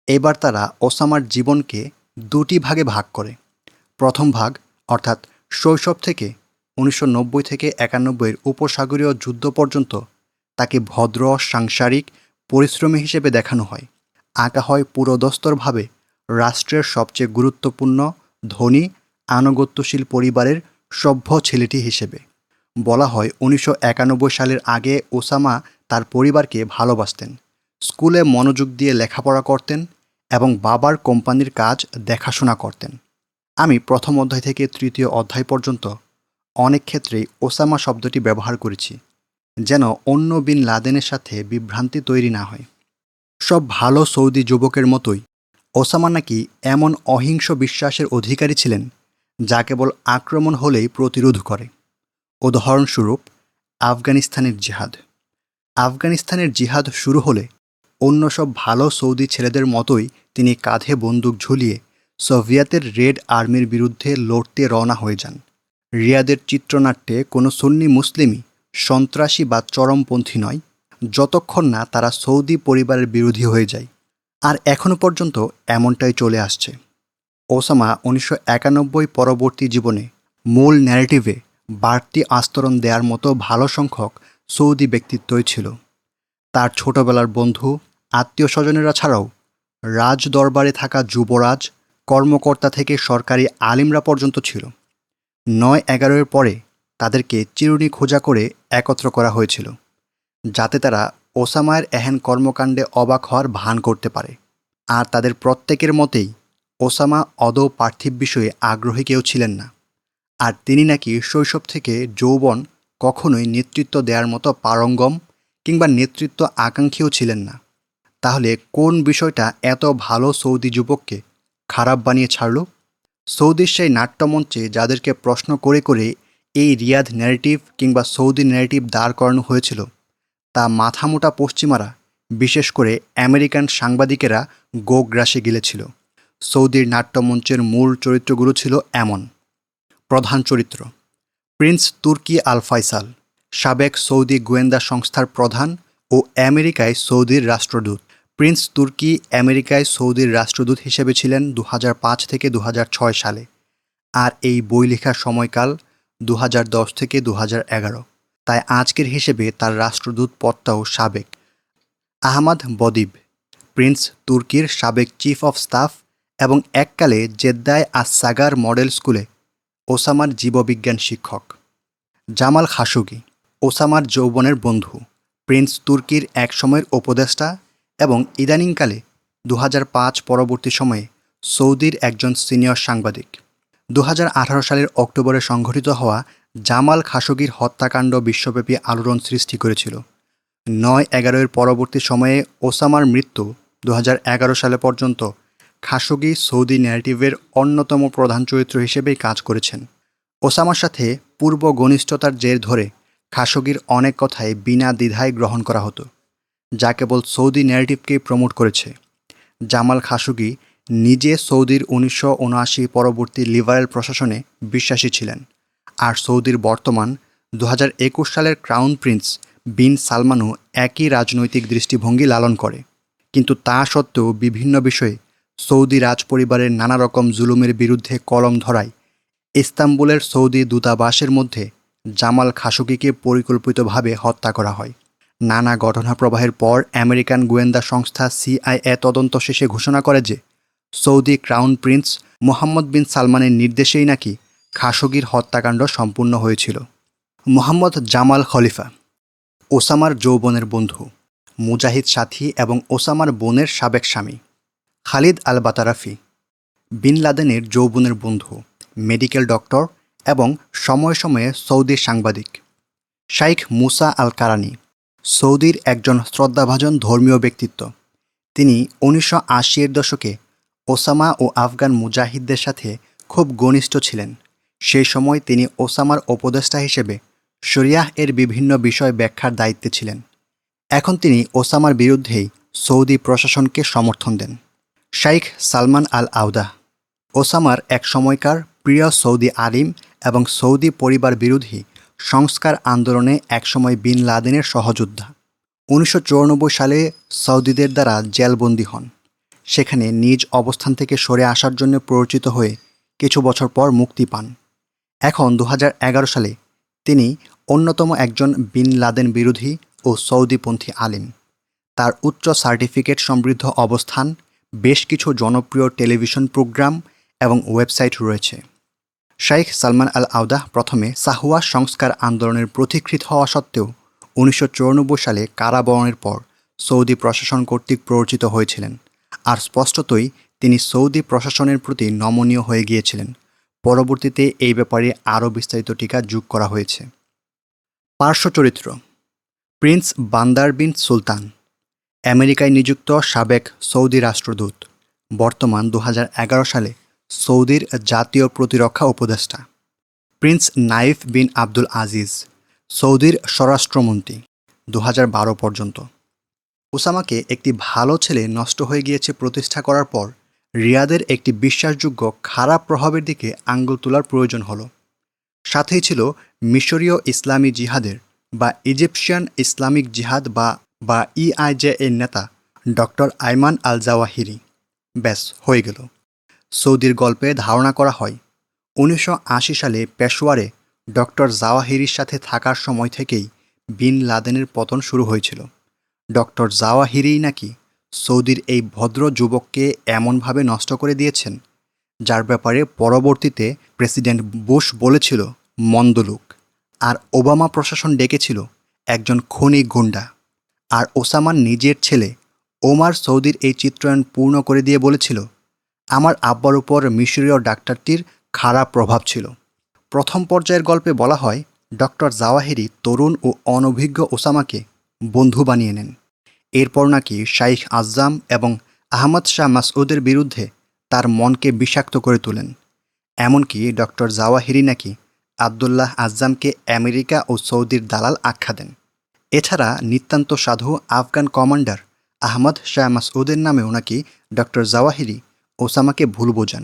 এবার তারা ওসামার জীবনকে দুটি ভাগে ভাগ করে। প্রথম ভাগ, অর্থাৎ শৈশব থেকে ১৯৯০ থেকে ৯১-এর উপসাগরীয় যুদ্ধ পর্যন্ত তাকে ভদ্র, সাংসারিক, পরিশ্রমী হিসেবে দেখানো হয়। আঁকা হয় পুরোদস্তরভাবে রাষ্ট্রের সবচেয়ে গুরুত্বপূর্ণ, ধনী, আনুগত্যশীল পরিবারের সভ্য ছেলেটি হিসেবে। বলা হয় ১৯৯১ সালের আগে ওসামা তার পরিবারকে ভালোবাসতেন, স্কুলে মনোযোগ দিয়ে লেখাপড়া করতেন এবং বাবার কোম্পানির কাজ দেখাশোনা করতেন। আমি প্রথম অধ্যায় থেকে তৃতীয় অধ্যায় পর্যন্ত অনেক ক্ষেত্রেই ওসামা শব্দটি ব্যবহার করেছি, যেন অন্য বিন লাদেনের সাথে বিভ্রান্তি তৈরি না হয়। সব ভালো সৌদি যুবকের মতোই ওসামা নাকি এমন অহিংস বিশ্বাসের অধিকারী ছিলেন যা কেবল আক্রমণ হলেই প্রতিরোধ করে। উদাহরণস্বরূপ আফগানিস্তানের জিহাদ। আফগানিস্তানের জিহাদ শুরু হলে অন্য সব ভালো সৌদি ছেলেদের মতোই তিনি কাঁধে বন্দুক ঝুলিয়ে সোভিয়েতের রেড আর্মির বিরুদ্ধে লড়তে রওনা হয়ে যান। রিয়াদের চিত্রনাট্যে কোনো সুন্নি মুসলিমই সন্ত্রাসী বা চরমপন্থী নয়, যতক্ষণ না তারা সৌদি পরিবারের বিরোধী হয়ে যায়। আর এখনও পর্যন্ত এমনটাই চলে আসছে। ওসামা ১৯৯১ পরবর্তী জীবনে মূল ন্যারেটিভে বাড়তি আস্তরণ দেওয়ার মতো ভালো সংখ্যক সৌদি ব্যক্তিত্বই ছিল। তার ছোটবেলার বন্ধু, আত্মীয় স্বজনেরা ছাড়াও রাজ দরবারে থাকা যুবরাজ, কর্মকর্তা থেকে সরকারি আলিমরা পর্যন্ত ছিল। ৯-১১-এর পরে তাদেরকে চিরুনি খোঁজা করে একত্র করা হয়েছিল, যাতে তারা ওসামার এহেন কর্মকাণ্ডে অবাক হওয়ার ভান করতে পারে। আর তাদের প্রত্যেকের মতেই ওসামা আদৌ পার্থিব বিষয়ে আগ্রহী কেউ ছিলেন না। আর তিনি নাকি শৈশব থেকে যৌবন কখনোই নেতৃত্ব দেওয়ার মতো পারঙ্গম কিংবা নেতৃত্ব আকাঙ্ক্ষীও ছিলেন না। তাহলে কোন বিষয়টা এত ভালো সৌদি যুবককে খারাপ বানিয়ে ছাড়ল? সৌদির সেই নাট্যমঞ্চে যাদেরকে প্রশ্ন করে করে এই রিয়াদ ন্যারেটিভ কিংবা সৌদি ন্যারেটিভ দাঁড় করানো হয়েছিল, তা মাথামোটা পশ্চিমারা, বিশেষ করে আমেরিকান সাংবাদিকেরা গোগ্রাসে গিলেছিল। সৌদির নাট্যমঞ্চের মূল চরিত্রগুলো ছিল এমন। প্রধান চরিত্র: প্রিন্স তুর্কি আল ফয়সাল, সাবেক সৌদি গোয়েন্দা সংস্থার প্রধান ও আমেরিকায় সৌদির রাষ্ট্রদূত। প্রিন্স তুর্কি আমেরিকায় সৌদির রাষ্ট্রদূত হিসেবে ছিলেন 2005 থেকে 2006 সালে, আর এই বই লেখার সময়কাল 2010 থেকে 2011। তাই আজকের হিসেবে তার রাষ্ট্রদূত পদটাও সাবেক। আহমাদ বদিব, প্রিন্স তুর্কির সাবেক চিফ অফ স্টাফ এবং এককালে জেদ্দায় আস-সাগার মডেল স্কুলে ওসামার জীববিজ্ঞান শিক্ষক। জামাল খাশোগি, ওসামার যৌবনের বন্ধু, প্রিন্স তুর্কির একসময়ের উপদেষ্টা এবং ইদানিংকালে 2005 পরবর্তী সময়ে সৌদির একজন সিনিয়র সাংবাদিক। 2018 সালের অক্টোবরে সংঘটিত হওয়া জামাল খাশোগির হত্যাকাণ্ড বিশ্বব্যাপী আলোড়ন সৃষ্টি করেছিল। 9/11-এর পরবর্তী সময়ে ওসামার মৃত্যু 2011 সালে পর্যন্ত খাশোগি সৌদি ন্যারেটিভের অন্যতম প্রধান চরিত্র হিসেবেই কাজ করেছেন। ওসামার সাথে পূর্ব ঘনিষ্ঠতার জের ধরে খাশোগির অনেক কথাই বিনা দ্বিধায় গ্রহণ করা হতো, যা কেবল সৌদি ন্যারেটিভকেই প্রমোট করেছে। জামাল খাশোগি নিজে সৌদির 1979 পরবর্তী লিবারেল প্রশাসনে বিশ্বাসী ছিলেন, আর সৌদির বর্তমান 2021 সালের ক্রাউন প্রিন্স বিন সালমানও একই রাজনৈতিক দৃষ্টিভঙ্গি লালন করে। কিন্তু তা সত্ত্বেও বিভিন্ন বিষয়ে সৌদি রাজপরিবারের নানা রকম জুলুমের বিরুদ্ধে কলম ধরায় ইস্তাম্বুলের সৌদি দূতাবাসের মধ্যে জামাল খাশোগিকে পরিকল্পিতভাবে হত্যা করা হয়। নানা ঘটনাপ্রবাহের পর আমেরিকান গোয়েন্দা সংস্থা CIA তদন্ত শেষে ঘোষণা করে যে সৌদি ক্রাউন প্রিন্স মোহাম্মদ বিন সালমানের নির্দেশেই নাকি খাশোগির হত্যাকাণ্ড সম্পূর্ণ হয়েছিল। মোহাম্মদ জামাল খলিফা, ওসামার যৌবনের বন্ধু, মুজাহিদ সাথী এবং ওসামার বোনের সাবেক স্বামী। খালিদ আল বাতারাফি, বিন লাদেনের যৌবনের বন্ধু, মেডিকেল ডক্টর এবং সময়ে সময়ে সৌদির সাংবাদিক। শাইখ মুসা আল কারানি, সৌদির একজন শ্রদ্ধাভাজন ধর্মীয় ব্যক্তিত্ব। তিনি 1980-এর দশকে ওসামা ও আফগান মুজাহিদদের সাথে খুব ঘনিষ্ঠ ছিলেন। সেই সময় তিনি ওসামার উপদেষ্টা হিসেবে শরিয়াহ এর বিভিন্ন বিষয় ব্যাখ্যার দায়িত্বে ছিলেন। এখন তিনি ওসামার বিরুদ্ধেই সৌদি প্রশাসনকে সমর্থন দেন। শাইখ সালমান আল আউদা, ওসামার এক সময়কার প্রিয় সৌদি আলিম এবং সৌদি পরিবার বিরোধী সংস্কার আন্দোলনে একসময় বিন লাদেনের সহযোদ্ধা। 1994 সালে সৌদিদের দ্বারা জেলবন্দী হন। সেখানে নিজ অবস্থান থেকে সরে আসার জন্য প্ররোচিত হয়ে কিছু বছর পর মুক্তি পান। এখন 2011 সালে তিনি অন্যতম একজন বিন লাদেন বিরোধী ও সৌদিপন্থী আলিম। তার উচ্চ সার্টিফিকেট সমৃদ্ধ অবস্থান, বেশ কিছু জনপ্রিয় টেলিভিশন প্রোগ্রাম এবং ওয়েবসাইট রয়েছে। শাইখ সালমান আল আউদা প্রথমে সাহুয়া সংস্কার আন্দোলনের পথিকৃৎ হওয়া সত্ত্বেও 1994 সালে কারাবরণের পর সৌদি প্রশাসন কর্তৃক প্ররোচিত হয়েছিলেন, আর স্পষ্টতই তিনি সৌদি প্রশাসনের প্রতি নমনীয় হয়ে গিয়েছিলেন। পরবর্তীতে এই ব্যাপারে আরও বিস্তারিত টিকা যোগ করা হয়েছে। পার্শ্ব চরিত্র: প্রিন্স বান্দার বিন সুলতান, আমেরিকায় নিযুক্ত সাবেক সৌদি রাষ্ট্রদূত, বর্তমান 2011 সালে সৌদির জাতীয় প্রতিরক্ষা উপদেষ্টা। প্রিন্স নাইফ বিন আব্দুল আজিজ, সৌদির স্বরাষ্ট্রমন্ত্রী 2012 পর্যন্ত। ওসামাকে একটি ভালো ছেলে নষ্ট হয়ে গিয়েছে প্রতিষ্ঠা করার পর রিয়াদের একটি বিশ্বাসযোগ্য খারাপ প্রভাবের দিকে আঙ্গুল তোলার প্রয়োজন হলো। সাথেই ছিল মিশরীয় ইসলামী জিহাদের বা ইজিপশিয়ান ইসলামিক জিহাদ বা EIJ এর নেতা ডক্টর আইমান আল জাওয়াহিরি। ব্যাস হয়ে গেল। সৌদির গল্পে ধারণা করা হয় 1980 সালে পেশোয়ারে ডক্টর জাওয়াহিরির সাথে থাকার সময় থেকেই বিন লাদেনের পতন শুরু হয়েছিল। ডক্টর জাওয়াহিরিই নাকি সৌদির এই ভদ্র যুবককে এমনভাবে নষ্ট করে দিয়েছেন, যার ব্যাপারে পরবর্তীতে প্রেসিডেন্ট বুশ বলেছিল মন্দ লোক, আর ওবামা প্রশাসন ডেকেছিল একজন খনি গুন্ডা। আর ওসামার নিজের ছেলে ওমার সৌদির এই চিত্রায়ন পূর্ণ করে দিয়ে বলেছিল, আমার আব্বার উপর মিশরীয় ডাক্তারটির খারাপ প্রভাব ছিল। প্রথম পর্যায়ের গল্পে বলা হয় ডক্টর জাওয়াহিরি তরুণ ও অনভিজ্ঞ ওসামাকে বন্ধু বানিয়ে নেন। এরপর নাকি শাইখ আজ্জাম এবং আহমদ শাহ মাসউদের বিরুদ্ধে তার মনকে বিষাক্ত করে তোলেন। এমনকি ডক্টর জাওয়াহিরি নাকি আবদুল্লাহ আজ্জামকে আমেরিকা ও সৌদির দালাল আখ্যা দেন। এছাড়া নিতান্ত সাধু আফগান কমান্ডার আহমদ শাহ মাসউদের নামেও নাকি ডক্টর জাওয়াহিরি ওসামাকে ভুল বোঝান।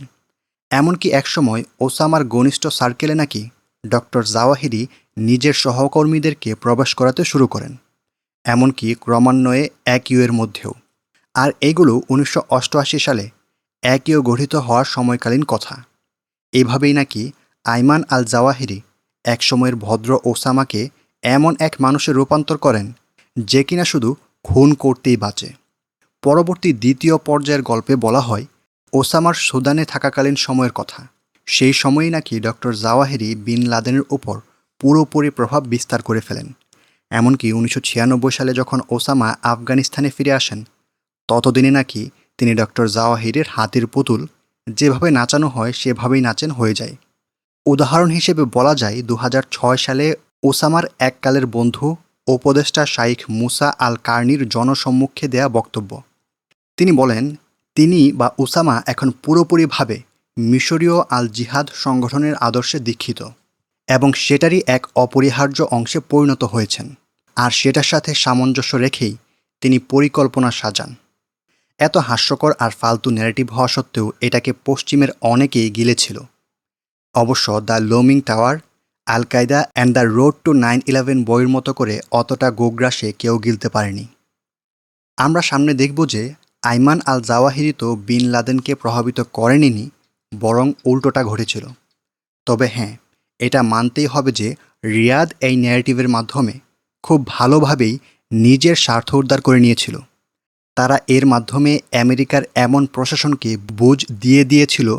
এমনকি একসময় ওসামার ঘনিষ্ঠ সার্কেলে নাকি ডক্টর জাওয়াহিরি নিজের সহকর্মীদেরকে প্রবেশ করাতে শুরু করেন, এমনকি ক্রমান্বয়ে একইউয়ের মধ্যেও। আর এগুলো 1988 সালে একইউ গঠিত হওয়ার সময়কালীন কথা। এভাবেই নাকি আইমান আল জাওয়াহিরি একসময়ের ভদ্র ওসামাকে এমন এক মানুষে রূপান্তর করেন যে কিনা শুধু খুন করতেই বাঁচে। পরবর্তী দ্বিতীয় পর্যায়ের গল্পে বলা হয় ওসামার সুদানে থাকাকালীন সময়ের কথা। সেই সময়েই নাকি ডক্টর জাওয়াহিরি বিন লাদেনের উপর পুরোপুরি প্রভাব বিস্তার করে ফেলেন। এমনকি 1996 সালে যখন ওসামা আফগানিস্তানে ফিরে আসেন, ততদিনে নাকি তিনি ডক্টর জাওয়াহিরির হাতের পুতুল, যেভাবে নাচানো হয় সেভাবেই নাচেন হয়ে যায়। উদাহরণ হিসেবে বলা যায় 2006 সালে ওসামার এককালের বন্ধু উপদেষ্টা শাইখ মুসা আল কার্নির জনসম্মুখে দেয়া বক্তব্য। তিনি বলেন, তিনি বা ওসামা এখন পুরোপুরিভাবে মিশরীয় আল জিহাদ সংগঠনের আদর্শে দীক্ষিত এবং সেটারই এক অপরিহার্য অংশে পরিণত হয়েছেন। আর সেটার সাথে সামঞ্জস্য রেখেই তিনি পরিকল্পনা সাজান। এত হাস্যকর আর ফালতু ন্যারেটিভ হওয়া সত্ত্বেও এটাকে পশ্চিমের অনেকেই গিলেছিল। অবশ্য দ্য লোমিং টাওয়ার, আল কায়দা অ্যান্ড দ্য রোড টু 9/11 বইয়ের মতো করে অতটা গোগ্রাসে কেউ গিলতে পারেনি। আমরা সামনে দেখব যে আইমান আল জাওয়াহিরি তো বিন লাদেনকে প্রভাবিত করেনি, বরং উল্টোটা ঘটেছিল। তবে হ্যাঁ, এটা মানতেই হবে যে রিয়াদ এই ন্যারেটিভের মাধ্যমে খুব ভালোভাবেই নিজের স্বার্থ উদ্ধার করে নিয়েছিল। তারা এর মাধ্যমে আমেরিকার এমন প্রশাসনকে বুঝ দিয়ে দিয়েছিল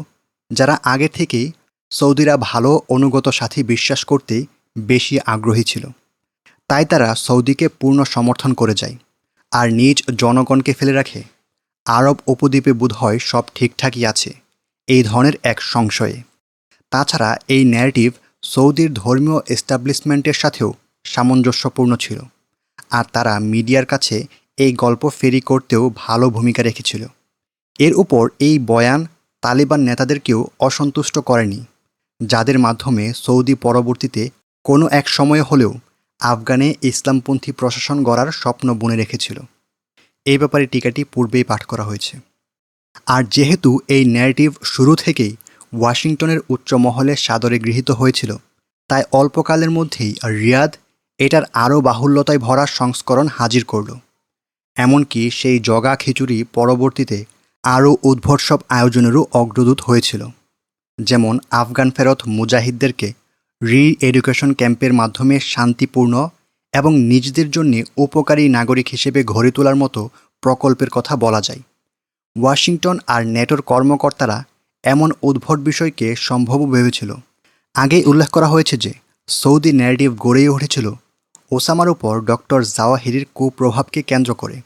যারা আগে থেকেই সৌদিরা ভালো অনুগত সাথী বিশ্বাস করতে বেশি আগ্রহী ছিল। তাই তারা সৌদিকে পূর্ণ সমর্থন করে যায় আর নিজ জনগণকে ফেলে রাখে আরব উপদ্বীপে বোধহয় সব ঠিকঠাকই আছে এই ধরনের এক সংশয়ে। তাছাড়া এই ন্যারেটিভ সৌদির ধর্মীয় এস্টাবলিশমেন্টের সাথেও সামঞ্জস্যপূর্ণ ছিল, আর তারা মিডিয়ার কাছে এই গল্প ফেরি করতেও ভালো ভূমিকা রেখেছিল। এর উপর এই বয়ান তালিবান নেতাদেরকেও অসন্তুষ্ট করেনি, যাদের মাধ্যমে সৌদি পরবর্তীতে কোনো এক সময়ে হলেও আফগানে ইসলামপন্থী প্রশাসন গড়ার স্বপ্ন বুনে রেখেছিল। এই ব্যাপারে টিকাটি পূর্বেই পাঠ করা হয়েছে। আর যেহেতু এই ন্যারেটিভ শুরু থেকেই ওয়াশিংটনের উচ্চ মহলে সাদরে গৃহীত হয়েছিল, তাই অল্পকালের মধ্যেই রিয়াদ এটার আরও বাহুল্যতায় ভরা সংস্করণ হাজির করল। এমনকি সেই জগা খিচুড়ি পরবর্তীতে আরও উদ্ভট সব আয়োজনেরও অগ্রদূত হয়েছিল, যেমন আফগান ফেরত মুজাহিদদেরকে রি-এডুকেশন ক্যাম্পের মাধ্যমে শান্তিপূর্ণ এবং নিজেদের জন্য উপকারী নাগরিক হিসেবে গড়ে তোলার মতো প্রকল্পের কথা বলা যায়। ওয়াশিংটন আর নেটোর কর্মকর্তারা এমন উদ্ভট বিষয়কে সম্ভব ভেবেছিল। আগেই উল্লেখ করা হয়েছে যে সৌদি ন্যারেটিভ গড়েই উঠেছিল ওসামার উপর ডক্টর জাওয়াহিরির কুপ্রভাবকে কেন্দ্র করে।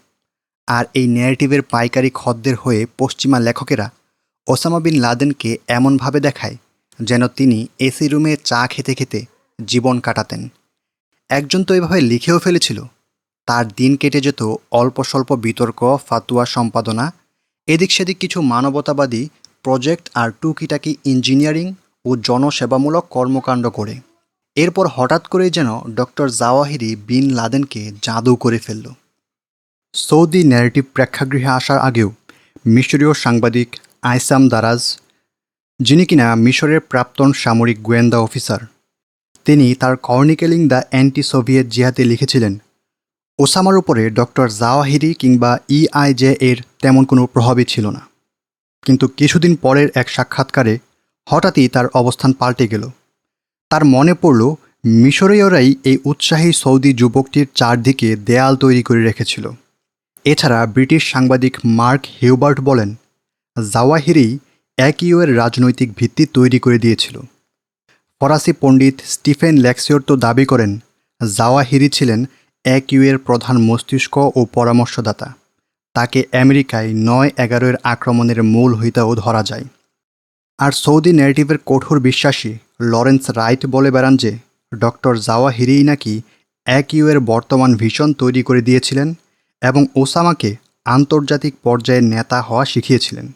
আর এই ন্যারেটিভের পাইকারি খদ্দের হয়ে পশ্চিমা লেখকেরা ওসামা বিন লাদেনকে এমনভাবে দেখায় যেন তিনি এসি রুমে চা খেতে খেতে জীবন কাটাতেন। একজন তো এভাবে লিখেও ফেলেছিল, তার দিন কেটে যেত অল্প স্বল্প বিতর্ক, ফাতুয়া সম্পাদনা, এদিক সেদিক কিছু মানবতাবাদী প্রজেক্ট আর টুকিটাকি ইঞ্জিনিয়ারিং ও জনসেবামূলক কর্মকাণ্ড করে। এরপর হঠাৎ করেই যেন ডক্টর জাওয়াহিরি বিন লাদেনকে জাদু করে ফেলল। সৌদি ন্যারেটিভ প্রেক্ষাগৃহে আসার আগেও মিশরীয় সাংবাদিক আইসাম দারাজ, যিনি কিনা মিশরের প্রাক্তন সামরিক গোয়েন্দা অফিসার, তিনি তার কর্নিকেলিং দ্য অ্যান্টি সোভিয়েত জিহাদে লিখেছিলেন, ওসামার উপরে ডক্টর জাওয়াহিরি কিংবা ইআইজে এর তেমন কোনো প্রভাবই ছিল না। কিন্তু কিছুদিন পরের এক সাক্ষাৎকারে হঠাৎই তার অবস্থান পাল্টে গেল। তার মনে পড়ল মিশরীয়রাই এই উৎসাহী সৌদি যুবকটির চারদিকে দেয়াল তৈরি করে রেখেছিল। এছাড়া ব্রিটিশ সাংবাদিক মার্ক হিউবার্ট বলেন, জাওয়াহিরি একইউয়ের রাজনৈতিক ভিত্তি তৈরি করে দিয়েছিল। ফরাসি পণ্ডিত স্টিফেন লেক্সিওর তো দাবি করেন জাওয়াহিরি ছিলেন AQ এর প্রধান মস্তিষ্ক ও পরামর্শদাতা। তাকে আমেরিকায় ৯/১১ আক্রমণের মূল হইতাও ধরা যায়। আর সৌদি ন্যারেটিভের কঠোর বিশ্বাসী লরেন্স রাইট বলে বেড়ান যে ডক্টর জাওয়াহিরিই নাকি AQ এর বর্তমান ভিশন তৈরি করে দিয়েছিলেন এবং ওসামাকে আন্তর্জাতিক পর্যায়ে নেতা হওয়া শিখিয়েছিলেন।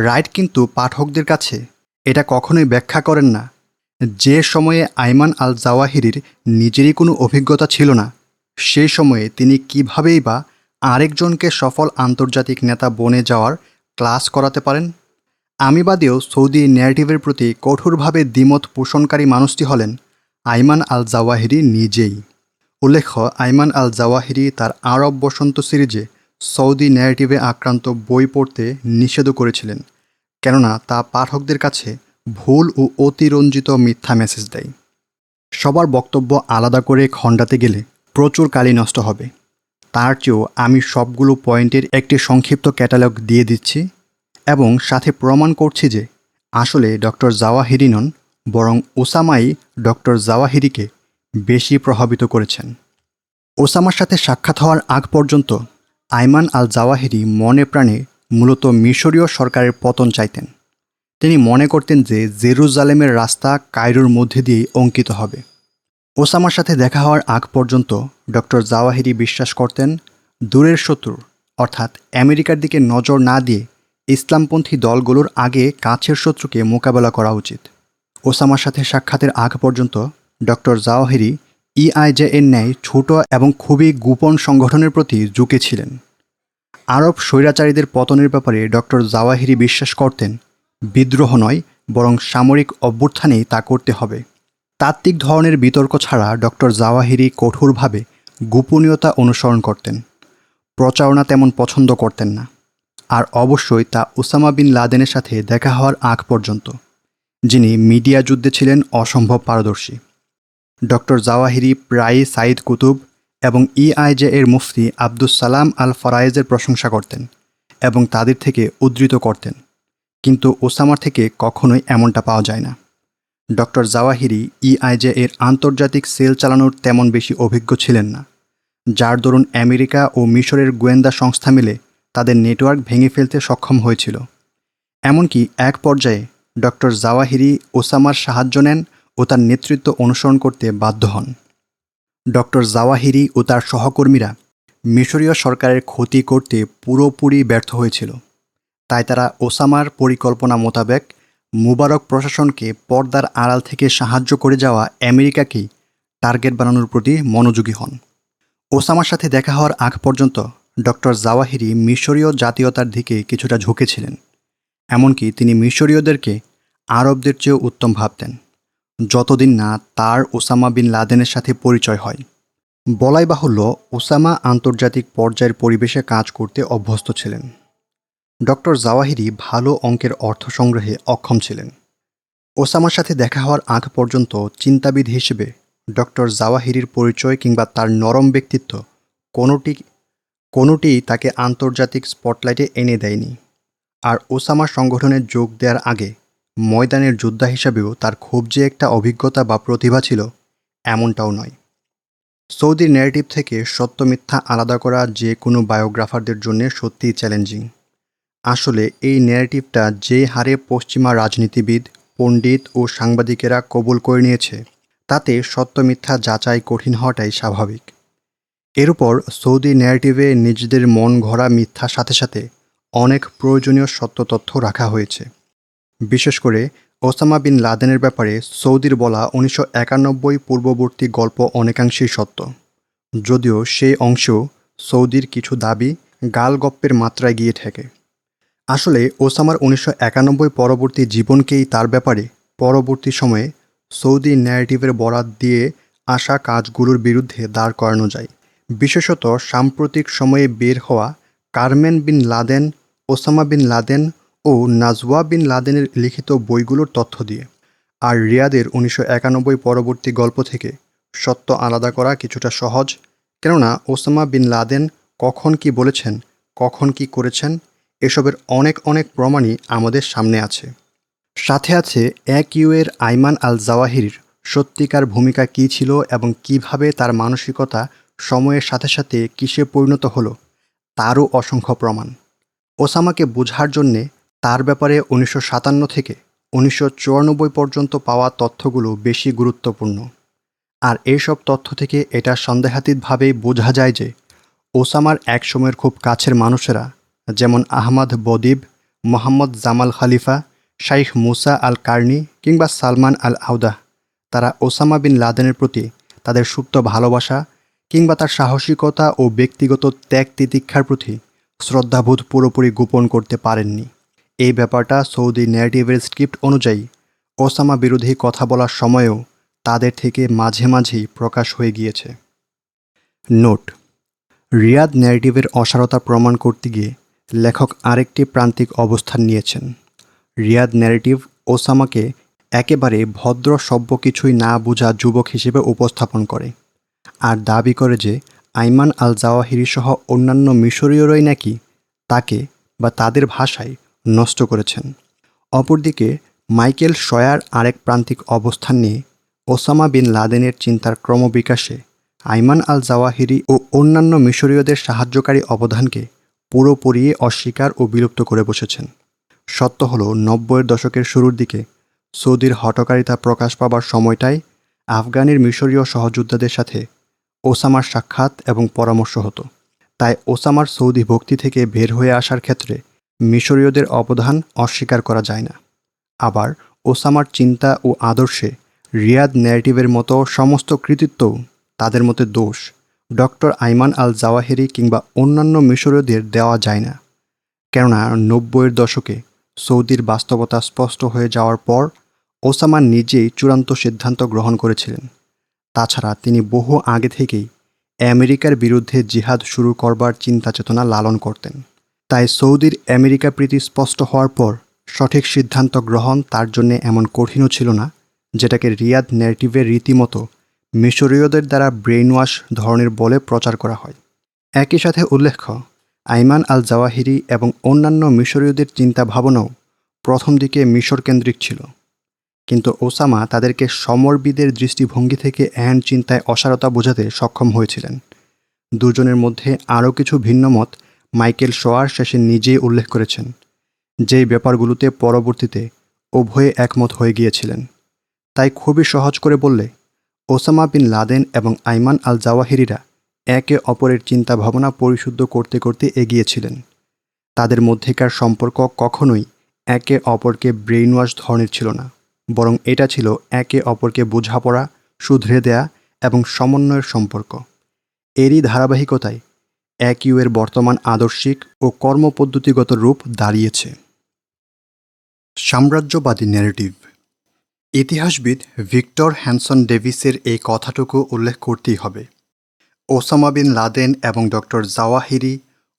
রাইট কিন্তু পাঠকদের কাছে এটা কখনোই ব্যাখ্যা করেন না যে সময়ে আইমান আল জাওয়াহিরির নিজেরই কোনো অভিজ্ঞতা ছিল না, সেই সময়ে তিনি কীভাবেই বা আরেকজনকে সফল আন্তর্জাতিক নেতা বনে যাওয়ার ক্লাস করাতে পারেন। আমি বাদেও সৌদি ন্যারেটিভের প্রতি কঠোরভাবে দ্বিমত পোষণকারী মানুষটি হলেন আইমান আল জাওয়াহিরি নিজেই। উল্লেখ্য, আইমান আল জাওয়াহিরি তার আরব বসন্ত সিরিজে সৌদি ন্যারেটিভে আক্রান্ত বই পড়তে নিষেধও করেছিলেন, কেননা তা পাঠকদের কাছে ভুল ও অতিরঞ্জিত মিথ্যা মেসেজ দেয়। সবার বক্তব্য আলাদা করে খণ্ডাতে গেলে প্রচুর কালি নষ্ট হবে। তার চেয়েও আমি সবগুলো পয়েন্টের একটি সংক্ষিপ্ত ক্যাটালগ দিয়ে দিচ্ছি এবং সাথে প্রমাণ করছি যে আসলে ডক্টর জাওয়াহিরি নন, বরং ওসামাই ডক্টর জাওয়াহিরিকে বেশি প্রভাবিত করেছেন। ওসামার সাথে সাক্ষাৎ হওয়ার আগ পর্যন্ত আইমান আল জাওয়াহিরি মনে প্রাণে মূলত মিশরীয় সরকারের পতন চাইতেন। তিনি মনে করতেন যে জেরুজালেমের রাস্তা কায়রোর মধ্যে দিয়েই অঙ্কিত হবে। ওসামার সাথে দেখা হওয়ার আগ পর্যন্ত ডক্টর জাওয়াহিরি বিশ্বাস করতেন দূরের শত্রু অর্থাৎ আমেরিকার দিকে নজর না দিয়ে ইসলামপন্থী দলগুলোর আগে কাছের শত্রুকে মোকাবেলা করা উচিত। ওসামার সাথে সাক্ষাতের আগ পর্যন্ত ডক্টর জাওয়াহিরি EIJ এর ন্যায় ছোট এবং খুবই গোপন সংগঠনের প্রতি ঝুঁকে ছিলেন। আরব স্বৈরাচারীদের পতনের ব্যাপারে ডক্টর জাওয়াহিরি বিশ্বাস করতেন বিদ্রোহ নয়, বরং সামরিক অভ্যুত্থানেই তা করতে হবে। তাত্ত্বিক ধরনের বিতর্ক ছাড়া ডক্টর জাওয়াহিরি কঠোরভাবে গোপনীয়তা অনুসরণ করতেন। প্রচারণা তেমন পছন্দ করতেন না, আর অবশ্যই তা ওসামা বিন লাদেনের সাথে দেখা হওয়ার আগ পর্যন্ত, যিনি মিডিয়া যুদ্ধে ছিলেন অসম্ভব পারদর্শী। ডক্টর জাওয়াহিরি প্রায়ই সাইদ কুতুব এবং EIJ এর মুফতি আব্দুস সালাম আল ফরায়েজের প্রশংসা করতেন এবং তাদের থেকে উদ্ধৃত করতেন, কিন্তু ওসামার থেকে কখনোই এমনটা পাওয়া যায় না। ডক্টর জাওয়াহিরি EIJ এর আন্তর্জাতিক সেল চালানোর তেমন বেশি অভিজ্ঞ ছিলেন না, যার দরুন আমেরিকা ও মিশরের গোয়েন্দা সংস্থা মিলে তাদের নেটওয়ার্ক ভেঙে ফেলতে সক্ষম হয়েছিল। এমনকি এক পর্যায়ে ডক্টর জাওয়াহিরি ওসামার সাহায্য নেন ও তার নেতৃত্ব অনুসরণ করতে বাধ্য হন। ডক্টর জাওয়াহিরি ও তার সহকর্মীরা মিশরীয় সরকারের ক্ষতি করতে পুরোপুরি ব্যর্থ হয়েছিল, তাই তারা ওসামার পরিকল্পনা মোতাবেক মুবারক প্রশাসনকে পর্দার আড়াল থেকে সাহায্য করে যাওয়া আমেরিকাকেই টার্গেট বানানোর প্রতি মনোযোগী হন। ওসামার সাথে দেখা হওয়ার আগ পর্যন্ত ডক্টর জাওয়াহিরি মিশরীয় জাতীয়তার দিকে কিছুটা ঝুঁকেছিলেন, এমনকি তিনি মিশরীয়দেরকে আরবদের চেয়েও উত্তম ভাবতেন, যতদিন না তার ওসামা বিন লাদেনের সাথে পরিচয় হয়। বলাই বাহুল্য, ওসামা আন্তর্জাতিক পর্যায়ের পরিবেশে কাজ করতে অভ্যস্ত ছিলেন। ডক্টর জাওয়াহিরি ভালো অঙ্কের অর্থ সংগ্রহে অক্ষম ছিলেন। ওসামার সাথে দেখা হওয়ার আগ পর্যন্ত চিন্তাবিদ হিসেবে ডক্টর জাওয়াহিরির পরিচয় কিংবা তার নরম ব্যক্তিত্ব কোনোটিই তাকে আন্তর্জাতিক স্পটলাইটে এনে দেয়নি। আর ওসামা সংগঠনে যোগ দেওয়ার আগে ময়দানের যোদ্ধা হিসাবেও তার খুব যে একটা অভিজ্ঞতা বা প্রতিভা ছিল এমনটাও নয়। সৌদি ন্যারেটিভ থেকে সত্য মিথ্যা আলাদা করা যে কোনো বায়োগ্রাফারদের জন্য সত্যিই চ্যালেঞ্জিং। আসলে এই ন্যারেটিভটা যে হারে পশ্চিমা রাজনীতিবিদ, পণ্ডিত ও সাংবাদিকেরা কবুল করে নিয়েছে, তাতে সত্য মিথ্যা যাচাই কঠিন হওয়াটাই স্বাভাবিক। এর উপর সৌদি ন্যারেটিভে নিজেদের মন গড়া মিথ্যার সাথে সাথে অনেক প্রয়োজনীয় সত্য তথ্য রাখা হয়েছে। বিশেষ করে ওসামা বিন লাদেনের ব্যাপারে সৌদির বলা 1991 পূর্ববর্তী গল্প অনেকাংশেই সত্য, যদিও সেই অংশেও সৌদির কিছু দাবি গালগপ্পের মাত্রায় গিয়ে ঠেকে। আসলে ওসামার 1991 পরবর্তী জীবনকেই তার ব্যাপারে পরবর্তী সময়ে সৌদি ন্যারেটিভের বরাত দিয়ে আসা কাজগুলোর বিরুদ্ধে দাঁড় করানো যায়, বিশেষত সাম্প্রতিক সময়ে বের হওয়া Carmen bin Laden, Osama bin Laden ও নাজওয়া বিন লাদেনের লিখিত বইগুলোর তথ্য দিয়ে। আর রিয়াদের 1991 পরবর্তী গল্প থেকে সত্য আলাদা করা কিছুটা সহজ, কেননা ওসামা বিন লাদেন কখন কি বলেছেন, কখন কি করেছেন, এসবের অনেক প্রমাণই আমাদের সামনে আছে। সাথে আছে AQ এর আইমান আল জাওয়াহিরির সত্যিকার ভূমিকা কী ছিল এবং কিভাবে তার মানসিকতা সময়ের সাথে সাথে কিসে পরিণত হলো তারও অসংখ্য প্রমাণ। ওসামাকে বোঝার জন্যে তার ব্যাপারে 1957 থেকে 1994 পর্যন্ত পাওয়া তথ্যগুলো বেশি গুরুত্বপূর্ণ। আর এইসব তথ্য থেকে এটা সন্দেহাতীতভাবেই বোঝা যায় যে ওসামার একসময়ের খুব কাছের মানুষেরা, যেমন আহমদ বদিব, মোহাম্মদ জামাল খলিফা, শাইখ মুসা আল কার্নি কিংবা সালমান আল আউদা, তারা ওসামা বিন লাদেনের প্রতি তাদের সুপ্ত ভালোবাসা কিংবা তার সাহসিকতা ও ব্যক্তিগত ত্যাগ তিতিক্ষার প্রতি শ্রদ্ধাবোধ পুরোপুরি গোপন করতে পারেননি। এই ব্যাপারটা সৌদি ন্যারেটিভের স্ক্রিপ্ট অনুযায়ী ওসামা বিরোধী কথা বলার সময়েও তাদের থেকে মাঝে মাঝেই প্রকাশ হয়ে গিয়েছে। নোট: রিয়াদ ন্যারেটিভের অসারতা প্রমাণ করতে গিয়ে লেখক আরেকটি প্রান্তিক অবস্থান নিয়েছেন। রিয়াদ ন্যারেটিভ ওসামাকে একেবারে ভদ্র সভ্য কিছুই না বোঝা যুবক হিসেবে উপস্থাপন করে আর দাবি করে যে আইমান আল জাওয়াহিরি সহ অন্যান্য মিশরীয়রাই নাকি তাকে বা তাদের ভাষায় নষ্ট করেছেন। অপরদিকে মাইকেল শয়ার আরেক প্রান্তিক অবস্থান নিয়ে ওসামা বিন লাদেনের চিন্তার ক্রমবিকাশে আইমান আল জাওয়াহিরি ও অন্যান্য মিশরীয়দের সাহায্যকারী অবদানকে পুরোপুরি অস্বীকার ও বিলুপ্ত করে বসেছেন। সত্য হলো 90-এর দশকের শুরুর দিকে সৌদির হঠকারিতা প্রকাশ পাবার সময়টায় আফগানের মিশরীয় সহযোদ্ধাদের সাথে ওসামার সাক্ষাৎ এবং পরামর্শ হতো। তাই ওসামার সৌদি ভক্তি থেকে বের হয়ে আসার ক্ষেত্রে মিশরীয়দের অবদান অস্বীকার করা যায় না। আবার ওসামার চিন্তা ও আদর্শে রিয়াদ ন্যারেটিভের মতো সমস্ত কৃতিত্বও তাদের মতে দোষ ডক্টর আইমান আল জাওয়াহিরি কিংবা অন্যান্য মিশরীয়দের দেওয়া যায় না। কেননা 90-এর দশকে সৌদির বাস্তবতা স্পষ্ট হয়ে যাওয়ার পর ওসামা নিজেই চূড়ান্ত সিদ্ধান্ত গ্রহণ করেছিলেন। তাছাড়া তিনি বহু আগে থেকেই আমেরিকার বিরুদ্ধে জিহাদ শুরু করবার চিন্তা চেতনা লালন করতেন। তাই সৌদির আমেরিকা প্রীতি স্পষ্ট হওয়ার পর সঠিক সিদ্ধান্ত গ্রহণ তার জন্য এমন কঠিনও ছিল না, যেটাকে রিয়াদ ন্যারেটিভের রীতিমতো মিশরীয়দের দ্বারা ব্রেইন ওয়াশ ধরনের বলে প্রচার করা হয়। একই সাথে উল্লেখ্য, আইমান আল জাওয়াহিরি এবং অন্যান্য মিশরীয়দের চিন্তা ভাবনাও প্রথম দিকে মিশর কেন্দ্রিক ছিল, কিন্তু ওসামা তাদেরকে সমরবিদের দৃষ্টিভঙ্গি থেকে এহেন চিন্তায় অসারতা বোঝাতে সক্ষম হয়েছিলেন। দুজনের মধ্যে আরও কিছু ভিন্নমত মাইকেল শোয়ার শেষে নিজেই উল্লেখ করেছেন, যেই ব্যাপারগুলোতে পরবর্তীতে উভয়ে একমত হয়ে গিয়েছিলেন। তাই খুবই সহজ করে বললে ওসামা বিন লাদেন এবং আইমান আল জাওয়াহিরিরা একে অপরের চিন্তা ভাবনা পরিশুদ্ধ করতে করতে এগিয়েছিলেন। তাদের মধ্যেকার সম্পর্ক কখনোই একে অপরকে ব্রেইন ওয়াশ ধরনের ছিল না, বরং এটা ছিল একে অপরকে বোঝাপড়া, শুধরে দেয়া এবং সমন্বয়ের সম্পর্ক। এরই ধারাবাহিকতায় এর বর্তমান আদর্শিক ও কর্মপদ্ধতিগত রূপ দাঁড়িয়েছে। সাম্রাজ্যবাদী ন্যারেটিভ। ইতিহাসবিদ ভিক্টর হ্যানসন ডেভিসের এই কথাটুকু উল্লেখ করতেই হবে। ওসামা বিন লাদেন এবং ডক্টর জাওয়াহিরি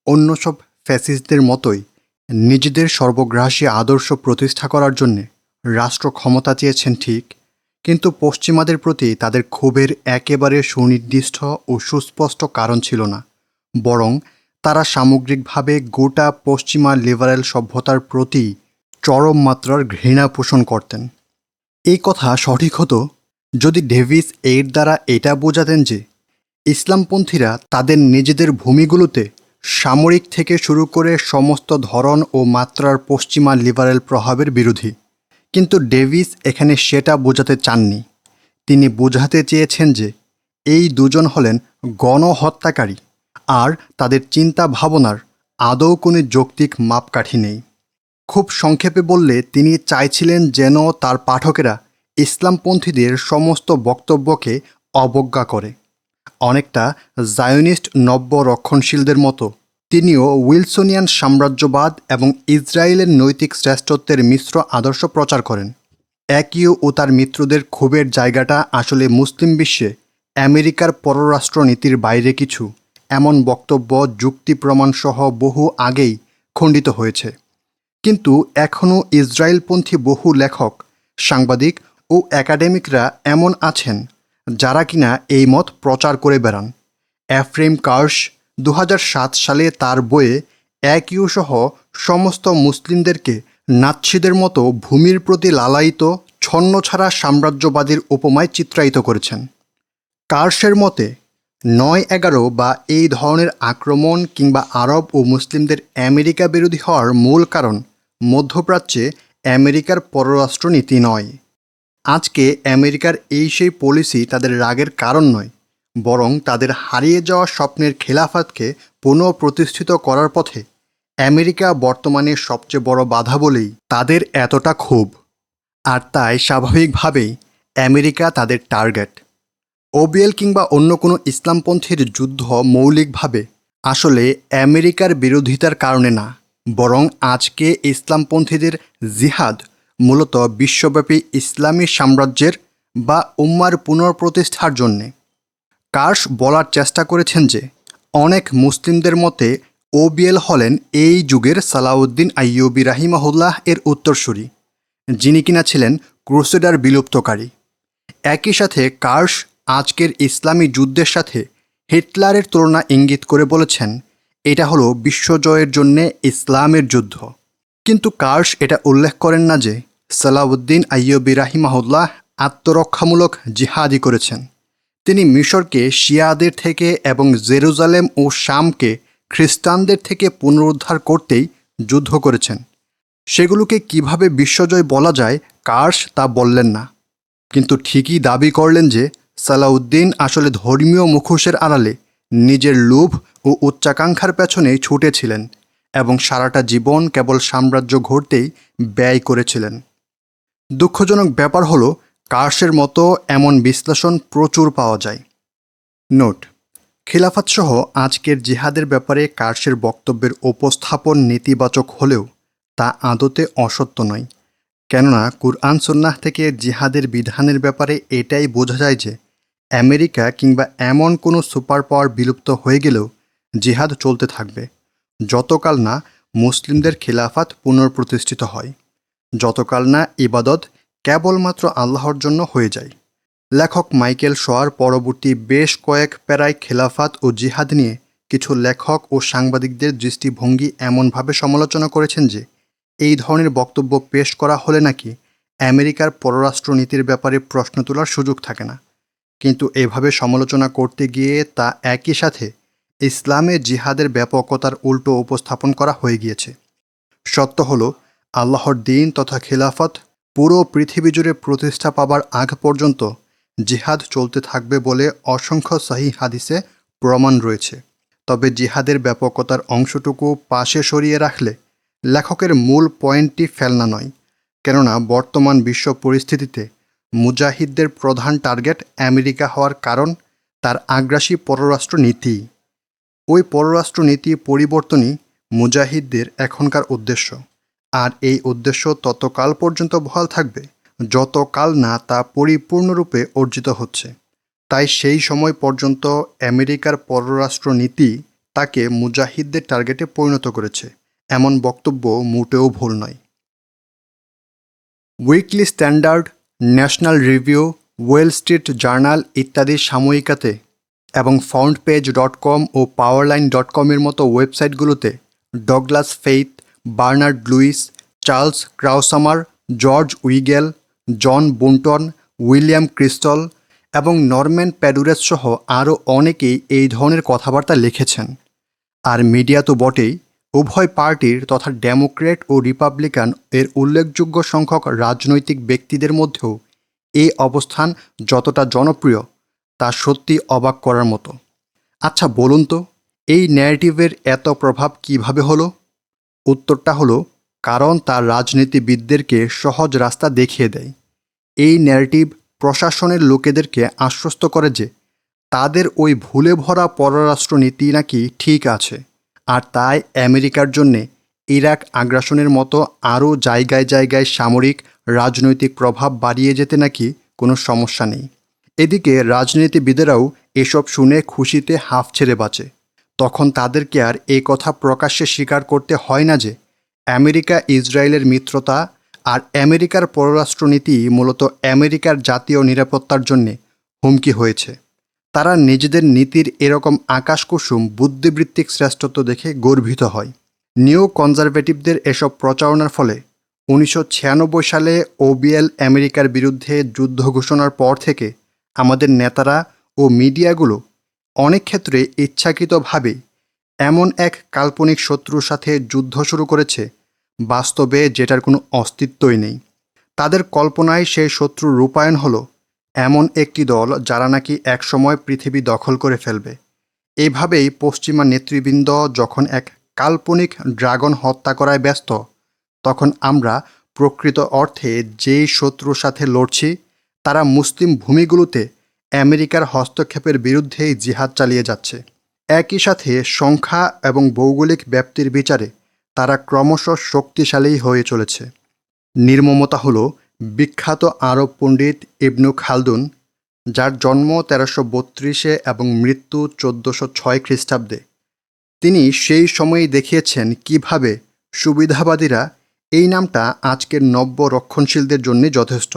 অন্য সব ফ্যাসিস্টদের মতোই নিজেদের সর্বগ্রাসী আদর্শ প্রতিষ্ঠা করার জন্যে রাষ্ট্র ক্ষমতা চেয়েছেন ঠিক, কিন্তু পশ্চিমাদের প্রতি তাদের ক্ষোভের একেবারে সুনির্দিষ্ট ও সুস্পষ্ট কারণ ছিল না, বরং তারা সামগ্রিকভাবে গোটা পশ্চিমা লিবারেল সভ্যতার প্রতি চরম মাত্রার ঘৃণা পোষণ করতেন। এই কথা সঠিক হতো যদি ডেভিস এর দ্বারা এটা বোঝাতেন যে ইসলামপন্থীরা তাদের নিজেদের ভূমিগুলোতে সামরিক থেকে শুরু করে সমস্ত ধরন ও মাত্রার পশ্চিমা লিবারেল প্রভাবের বিরোধী। কিন্তু ডেভিস এখানে সেটা বোঝাতে চাননি। তিনি বোঝাতে চেয়েছেন যে এই দুজন হলেন গণহত্যাকারী, আর তাদের চিন্তা ভাবনার আদৌ কোনো যৌক্তিক মাপকাঠি নেই। খুব সংক্ষেপে বললে তিনি চাইছিলেন যেন তার পাঠকেরা ইসলামপন্থীদের সমস্ত বক্তব্যকে অবজ্ঞা করে। অনেকটা জায়োনিস্ট নব্য রক্ষণশীলদের মতো তিনিও উইলসনিয়ান সাম্রাজ্যবাদ এবং ইসরায়েলের নৈতিক শ্রেষ্ঠত্বের মিশ্র আদর্শ প্রচার করেন। একইও ও তার মিত্রদের ক্ষোভের জায়গাটা আসলে মুসলিম বিশ্বে আমেরিকার পররাষ্ট্রনীতির বাইরে কিছু এমন বক্তব্য যুক্তি প্রমাণসহ বহু আগেই খণ্ডিত হয়েছে। কিন্তু এখনও ইসরায়েলপন্থী বহু লেখক, সাংবাদিক ও একাডেমিকরা এমন আছেন যারা কিনা এই মত প্রচার করে বেড়ান। এফ্রেম কার্শ 2007 সালে তার বইয়ে একইউ সহ সমস্ত মুসলিমদেরকে নাৎসিদের মতো ভূমির প্রতি লালায়িত ছন্নছাড়া সাম্রাজ্যবাদীর উপমায় চিত্রায়িত করেছেন। কার্শের মতে 9/11 বা এই ধরনের আক্রমণ কিংবা আরব ও মুসলিমদের আমেরিকা বিরোধী হওয়ার মূল কারণ মধ্যপ্রাচ্যে আমেরিকার পররাষ্ট্রনীতি নয়। আজকে আমেরিকার এই সেই পলিসি তাদের রাগের কারণ নয়, বরং তাদের হারিয়ে যাওয়া স্বপ্নের খেলাফতকে পুনঃপ্রতিষ্ঠিত করার পথে আমেরিকা বর্তমানে সবচেয়ে বড় বাধা বলেই তাদের এতটা ক্ষোভ। আর তাই স্বাভাবিকভাবেই আমেরিকা তাদের টার্গেট। ওবিএল কিংবা অন্য কোনো ইসলামপন্থীর যুদ্ধ মৌলিকভাবে আসলে আমেরিকার বিরোধিতার কারণে না, বরং আজকে ইসলামপন্থীদের জিহাদ মূলত বিশ্বব্যাপী ইসলামী সাম্রাজ্যের বা উম্মার পুনঃপ্রতিষ্ঠার জন্যে। কার্শ বলার চেষ্টা করেছেন যে অনেক মুসলিমদের মতে ওবিএল হলেন এই যুগের সালাউদ্দিন আইয়ুবী রাহিমাহুল্লাহ এর উত্তরসূরি, যিনি কিনা ছিলেন ক্রুসেডার বিলুপ্তকারী। একই সাথে কার্শ আজকের ইসলামী যুদ্ধের সাথে হিটলারের তুলনা ইঙ্গিত করে বলেছেন এটা হলো বিশ্বজয়ের জন্যে ইসলামের যুদ্ধ। কিন্তু কার্শ এটা উল্লেখ করেন না যে সালাউদ্দিন আইয়ুবী রাহিমাহুল্লাহ আত্মরক্ষামূলক জিহাদি করেছেন। তিনি মিশরকে শিয়াদের থেকে এবং জেরুজালেম ও শামকে খ্রিস্টানদের থেকে পুনরুদ্ধার করতেই যুদ্ধ করেছেন। সেগুলোকে কিভাবে বিশ্বজয় বলা যায় কার্শ তা বললেন না, কিন্তু ঠিকই দাবি করলেন যে সালাউদ্দিন আসলে ধর্মীয় মুখোশের আড়ালে নিজের লোভ ও উচ্চাকাঙ্ক্ষার পেছনেই ছুটেছিলেন এবং সারাটা জীবন কেবল সাম্রাজ্য গড়তেই ব্যয় করেছিলেন। দুঃখজনক ব্যাপার হলো কার্শের মতো এমন বিশ্লেষণ প্রচুর পাওয়া যায়। নোট: খিলাফতসহ আজকের জিহাদের ব্যাপারে কার্শের বক্তব্যের উপস্থাপন নেতিবাচক হলেও তা আদতে অসত্য নয়, কেননা কুরআন সুন্নাহ থেকে জিহাদের বিধানের ব্যাপারে এটাই বোঝা যায় যে আমেরিকা কিংবা এমন কোনো সুপার পাওয়ার বিলুপ্ত হয়ে গেলেও জিহাদ চলতে থাকবে, যতকাল না মুসলিমদের খিলাফত পুনঃপ্রতিষ্ঠিত হয়, যতকাল না ইবাদত কেবলমাত্র আল্লাহর জন্য হয়ে যায়। লেখক মাইকেল শোয়ার পরবর্তী বেশ কয়েক প্যারায় খেলাফত ও জিহাদ নিয়ে কিছু লেখক ও সাংবাদিকদের দৃষ্টিভঙ্গি এমনভাবে সমালোচনা করেছেন যে এই ধরনের বক্তব্য পেশ করা হলে নাকি আমেরিকার পররাষ্ট্রনীতির ব্যাপারে প্রশ্ন তোলার সুযোগ থাকে না। কিন্তু এভাবে সমালোচনা করতে গিয়ে তা একই সাথে ইসলামে জিহাদের ব্যাপকতার উল্টো উপস্থাপন করা হয়ে গিয়েছে। সত্য হলো আল্লাহর দ্বীন তথা খিলাফত পুরো পৃথিবী জুড়ে প্রতিষ্ঠা পাবার আগ পর্যন্ত জিহাদ চলতে থাকবে বলে অসংখ্য সহিহ হাদিসে প্রমাণ রয়েছে। তবে জিহাদের ব্যাপকতার অংশটুকু পাশে সরিয়ে রাখলে লেখকের মূল পয়েন্টটি ফেলনা নয়, কেননা বর্তমান বিশ্ব পরিস্থিতিতে মুজাহিদদের প্রধান টার্গেট আমেরিকা হওয়ার কারণ তার আগ্রাসী পররাষ্ট্র নীতি। ওই পররাষ্ট্র নীতি পরিবর্তনই মুজাহিদদের এখনকার উদ্দেশ্য, আর এই উদ্দেশ্য ততকাল পর্যন্ত বহাল থাকবে যতকাল না তা পরিপূর্ণরূপে অর্জিত হচ্ছে। তাই সেই সময় পর্যন্ত আমেরিকার পররাষ্ট্র নীতি তাকে মুজাহিদদের টার্গেটে পরিণত করেছে, এমন বক্তব্য মোটেও ভুল নয়। Weekly Standard, National Review, Wall Street Journal ইত্যাদি সাময়িকাতে এবং ফ্রন্টপেজ.com ও পাওয়ারলাইন.com-এর মতো ওয়েবসাইটগুলোতে Douglas Feith, Bernard Lewis, Charles Krauthammer, George Weigel, John Bunton, William Kristol এবং নরম্যান প্যাডুরেস সহ আরও অনেকেই এই ধরনের কথাবার্তা লিখেছেন। আর মিডিয়া তো বটেই, উভয় পার্টির তথা ডেমোক্র্যাট ও রিপাবলিকান এর উল্লেখযোগ্য সংখ্যক রাজনৈতিক ব্যক্তিদের মধ্যেও এই অবস্থান যতটা জনপ্রিয় তা সত্যি অবাক করার মতো। আচ্ছা বলুন তো, এই ন্যারেটিভের এত প্রভাব কিভাবে হলো? উত্তরটা হলো কারণ তার রাজনীতিবিদদেরকে সহজ রাস্তা দেখিয়ে দেয়। এই ন্যারেটিভ প্রশাসনের লোকেদেরকে আশ্বস্ত করে যে তাদের ওই ভুলে ভরা পররাষ্ট্রনীতি নাকি ঠিক আছে, আর তাই আমেরিকার জন্যে ইরাক আগ্রাসনের মতো আরও জায়গায় জায়গায় সামরিক রাজনৈতিক প্রভাব বাড়িয়ে যেতে নাকি কোনো সমস্যা নেই। এদিকে রাজনীতিবিদেরাও এসব শুনে খুশিতে হাঁফ ছেড়ে বাঁচে। তখন তাদেরকে আর এই কথা প্রকাশ্যে স্বীকার করতে হয় না যে আমেরিকা ইসরায়েলের মিত্রতা আর আমেরিকার পররাষ্ট্রনীতি মূলত আমেরিকার জাতীয় নিরাপত্তার জন্যে হুমকি হয়েছে। তারা নিজেদের নীতির এরকম আকাশকুসুম বুদ্ধিবৃত্তিক শ্রেষ্ঠত্ব দেখে গর্বিত হয়। নিউ কনজারভেটিভদের এসব প্রচারণার ফলে 1996 সালে ওবিএল আমেরিকার বিরুদ্ধে যুদ্ধ ঘোষণার পর থেকে আমাদের নেতারা ও মিডিয়াগুলো অনেক ক্ষেত্রে ইচ্ছাকৃতভাবে এমন এক কাল্পনিক শত্রুর সাথে যুদ্ধ শুরু করেছে বাস্তবে যেটার কোনো অস্তিত্বই নেই। তাদের কল্পনায় সেই শত্রুর রূপায়ণ হলো এমন একটি দল যারা নাকি একসময় পৃথিবী দখল করে ফেলবে। এইভাবেই পশ্চিমা নেতৃবৃন্দ যখন এক কাল্পনিক ড্রাগন হত্যা করায় ব্যস্ত, তখন আমরা প্রকৃত অর্থে যেই শত্রুর সাথে লড়ছি তারা মুসলিম ভূমিগুলোতে আমেরিকার হস্তক্ষেপের বিরুদ্ধেই জিহাদ চালিয়ে যাচ্ছে। একই সাথে সংখ্যা এবং ভৌগোলিক ব্যাপ্তির বিচারে তারা ক্রমশ শক্তিশালী হয়ে চলেছে। নির্মমতা হল বিখ্যাত আরব পণ্ডিত ইবনু খালদুন, যার জন্ম 1332 এবং মৃত্যু 1406 খ্রিস্টাব্দে। তিনি সেই সময়েই দেখিয়েছেন কিভাবে সুবিধাবাদীরা এই নামটা আজকের নব্য রক্ষণশীলদের জন্য যথেষ্ট।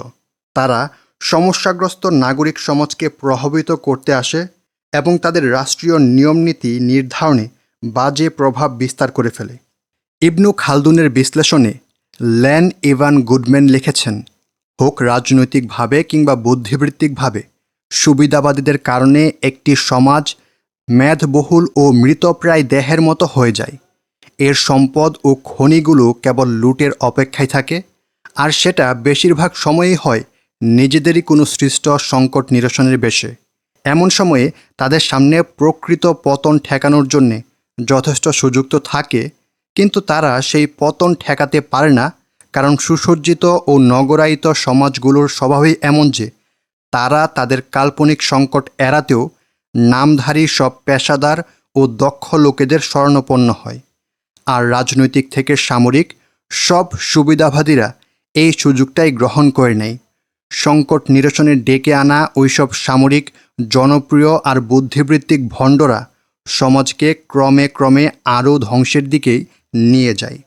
তারা সমস্যাগ্রস্ত নাগরিক সমাজকে প্রভাবিত করতে আসে এবং তাদের রাষ্ট্রীয় নিয়মনীতি নির্ধারণে বাজে প্রভাব বিস্তার করে ফেলে। ইবনু খালদুনের বিশ্লেষণে ল্যান ইভান গুডম্যান লিখেছেন, হোক রাজনৈতিকভাবে কিংবা বুদ্ধিবৃত্তিকভাবে, সুবিধাবাদীদের কারণে একটি সমাজ মেদবহুল ও মৃতপ্রায় দেহের মতো হয়ে যায়। এর সম্পদ ও খনিগুলো কেবল লুটের অপেক্ষায় থাকে, আর সেটা বেশিরভাগ সময়ই হয় নিজেদেরই কোনো সৃষ্ট সংকট নিরসনের বেশে। এমন সময়ে তাদের সামনে প্রকৃত পতন ঠেকানোর জন্যে যথেষ্ট সুযোগ তো থাকে, কিন্তু তারা সেই পতন ঠেকাতে পারে না, কারণ সুসজ্জিত ও নগরায়িত সমাজগুলোর স্বভাবই এমন যে তারা তাদের কাল্পনিক সংকট এড়াতেও নামধারী সব পেশাদার ও দক্ষ লোকেদের শরণাপন্ন হয়। আর রাজনৈতিক থেকে সামরিক সব সুবিধাবাদীরা এই সুযোগটাই গ্রহণ করে নেয়। সংকট নিরসনে ডেকে আনা ওইসব সামরিক, জনপ্রিয় আর বুদ্ধিবৃত্তিক ভণ্ডরা সমাজকে ক্রমে ক্রমে আরও ধ্বংসের দিকেই নিয়ে যায়।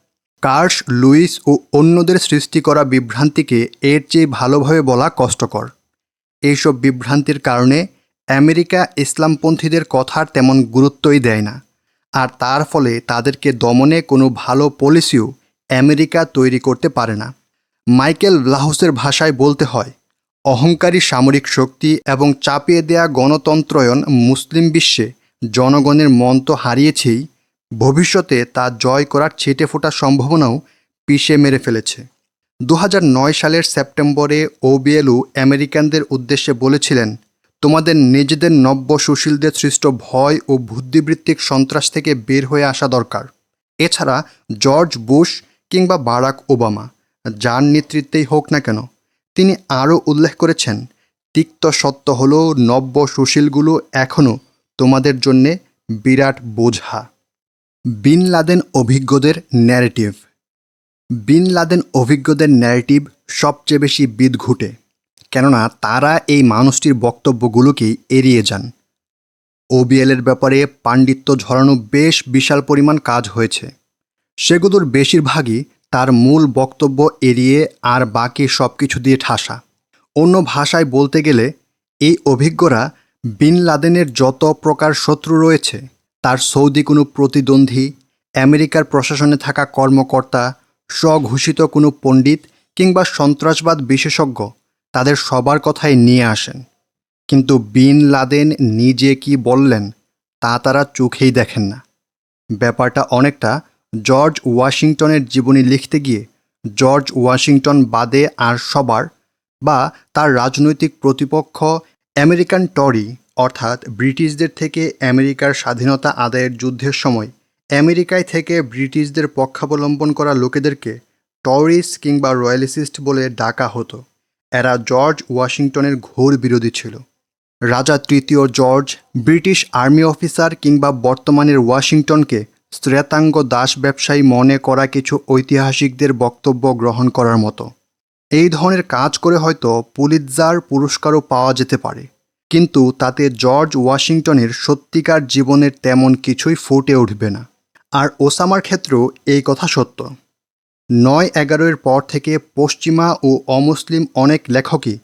কার্স লুইস ও অন্যদের সৃষ্টি করা বিভ্রান্তিকে এর চেয়ে ভালোভাবে বলা কষ্টকর। এইসব বিভ্রান্তির কারণে আমেরিকা ইসলামপন্থীদের কথার তেমন গুরুত্বই দেয় না, আর তার ফলে তাদেরকে দমনে কোনো ভালো পলিসিও আমেরিকা তৈরি করতে পারে না। মাইকেল ব্লাহুসের ভাষায় বলতে হয়, অহংকারী সামরিক শক্তি এবং চাপিয়ে দেয়া গণতন্ত্রায়ন মুসলিম বিশ্বে জনগণের মন তো হারিয়েছেই, ভবিষ্যতে তা জয় করার ছিটেফোঁটা সম্ভাবনাও পিষে মেরে ফেলেছে। 2009 সালের সেপ্টেম্বরে ওবিএলও আমেরিকানদের উদ্দেশ্যে বলেছিলেন, তোমাদের নিজেদের নব্য সুশীলদের সৃষ্ট ভয় ও বুদ্ধিবৃত্তিক সন্ত্রাস থেকে বের হয়ে আসা দরকার। এছাড়া জর্জ বুশ কিংবা বারাক ওবামা, যার নেতৃত্বেই হোক না কেন, তিনি আরও উল্লেখ করেছেন, তিক্ত সত্য হলো নব্য সুশীলগুলো এখনও তোমাদের জন্যে বিরাট বোঝা। বিন লাদেন অভিজ্ঞদের ন্যারেটিভ। বিন লাদেন অভিজ্ঞদের ন্যারেটিভ সবচেয়ে বেশি বিদঘুটে, কেননা তারা এই মানুষটির বক্তব্যগুলোকেই এড়িয়ে যান। ওবিএলের ব্যাপারে পাণ্ডিত্য ঝরানো বেশ বিশাল পরিমাণ কাজ হয়েছে। সেগুলোর বেশিরভাগই তার মূল বক্তব্য এড়িয়ে আর বাকি সব কিছু দিয়ে ঠাসা। অন্য ভাষায় বলতে গেলে এই অভিজ্ঞরা বিন লাদেনের যত প্রকার শত্রু রয়েছে, তার সৌদি কোনো প্রতিদ্বন্দ্বী, আমেরিকার প্রশাসনে থাকা কর্মকর্তা, স্বঘোষিত কোনো পণ্ডিত কিংবা সন্ত্রাসবাদ বিশেষজ্ঞ, তাদের সবার কথাই নিয়ে আসেন। কিন্তু বিন লাদেন নিজে কি বললেন তা তারা চোখেই দেখেন না। ব্যাপারটা অনেকটা জর্জ ওয়াশিংটনের জীবনী লিখতে গিয়ে জর্জ ওয়াশিংটন বাদে আর সবার বা তার রাজনৈতিক প্রতিপক্ষ আমেরিকান টরি, অর্থাৎ ব্রিটিশদের থেকে আমেরিকার স্বাধীনতা আদায়ের যুদ্ধের সময় আমেরিকায় থেকে ব্রিটিশদের পক্ষাবলম্বন করা লোকেদেরকে টরিস কিংবা রয়্যালিস্ট বলে ডাকা হতো। এরা জর্জ ওয়াশিংটনের ঘোর বিরোধী ছিল। রাজা তৃতীয় জর্জ ব্রিটিশ আর্মি অফিসার কিংবা বর্তমানের ওয়াশিংটনকে শ্রেতাঙ্গ দাস ব্যবসায়ী মনে করা কিছু ঐতিহাসিকদের বক্তব্য গ্রহণ করার মতো। এই ধরনের কাজ করে হয়তো পুলিৎজার পুরস্কারও পাওয়া যেতে পারে, কিন্তু তাতে জর্জ ওয়াশিংটনের সত্যিকার জীবনের তেমন কিছুই ফুটে উঠবে না। আর ওসামার ক্ষেত্রেও এই কথা সত্য। 9/11-এর পর থেকে পশ্চিমা ও অমুসলিম অনেক লেখকই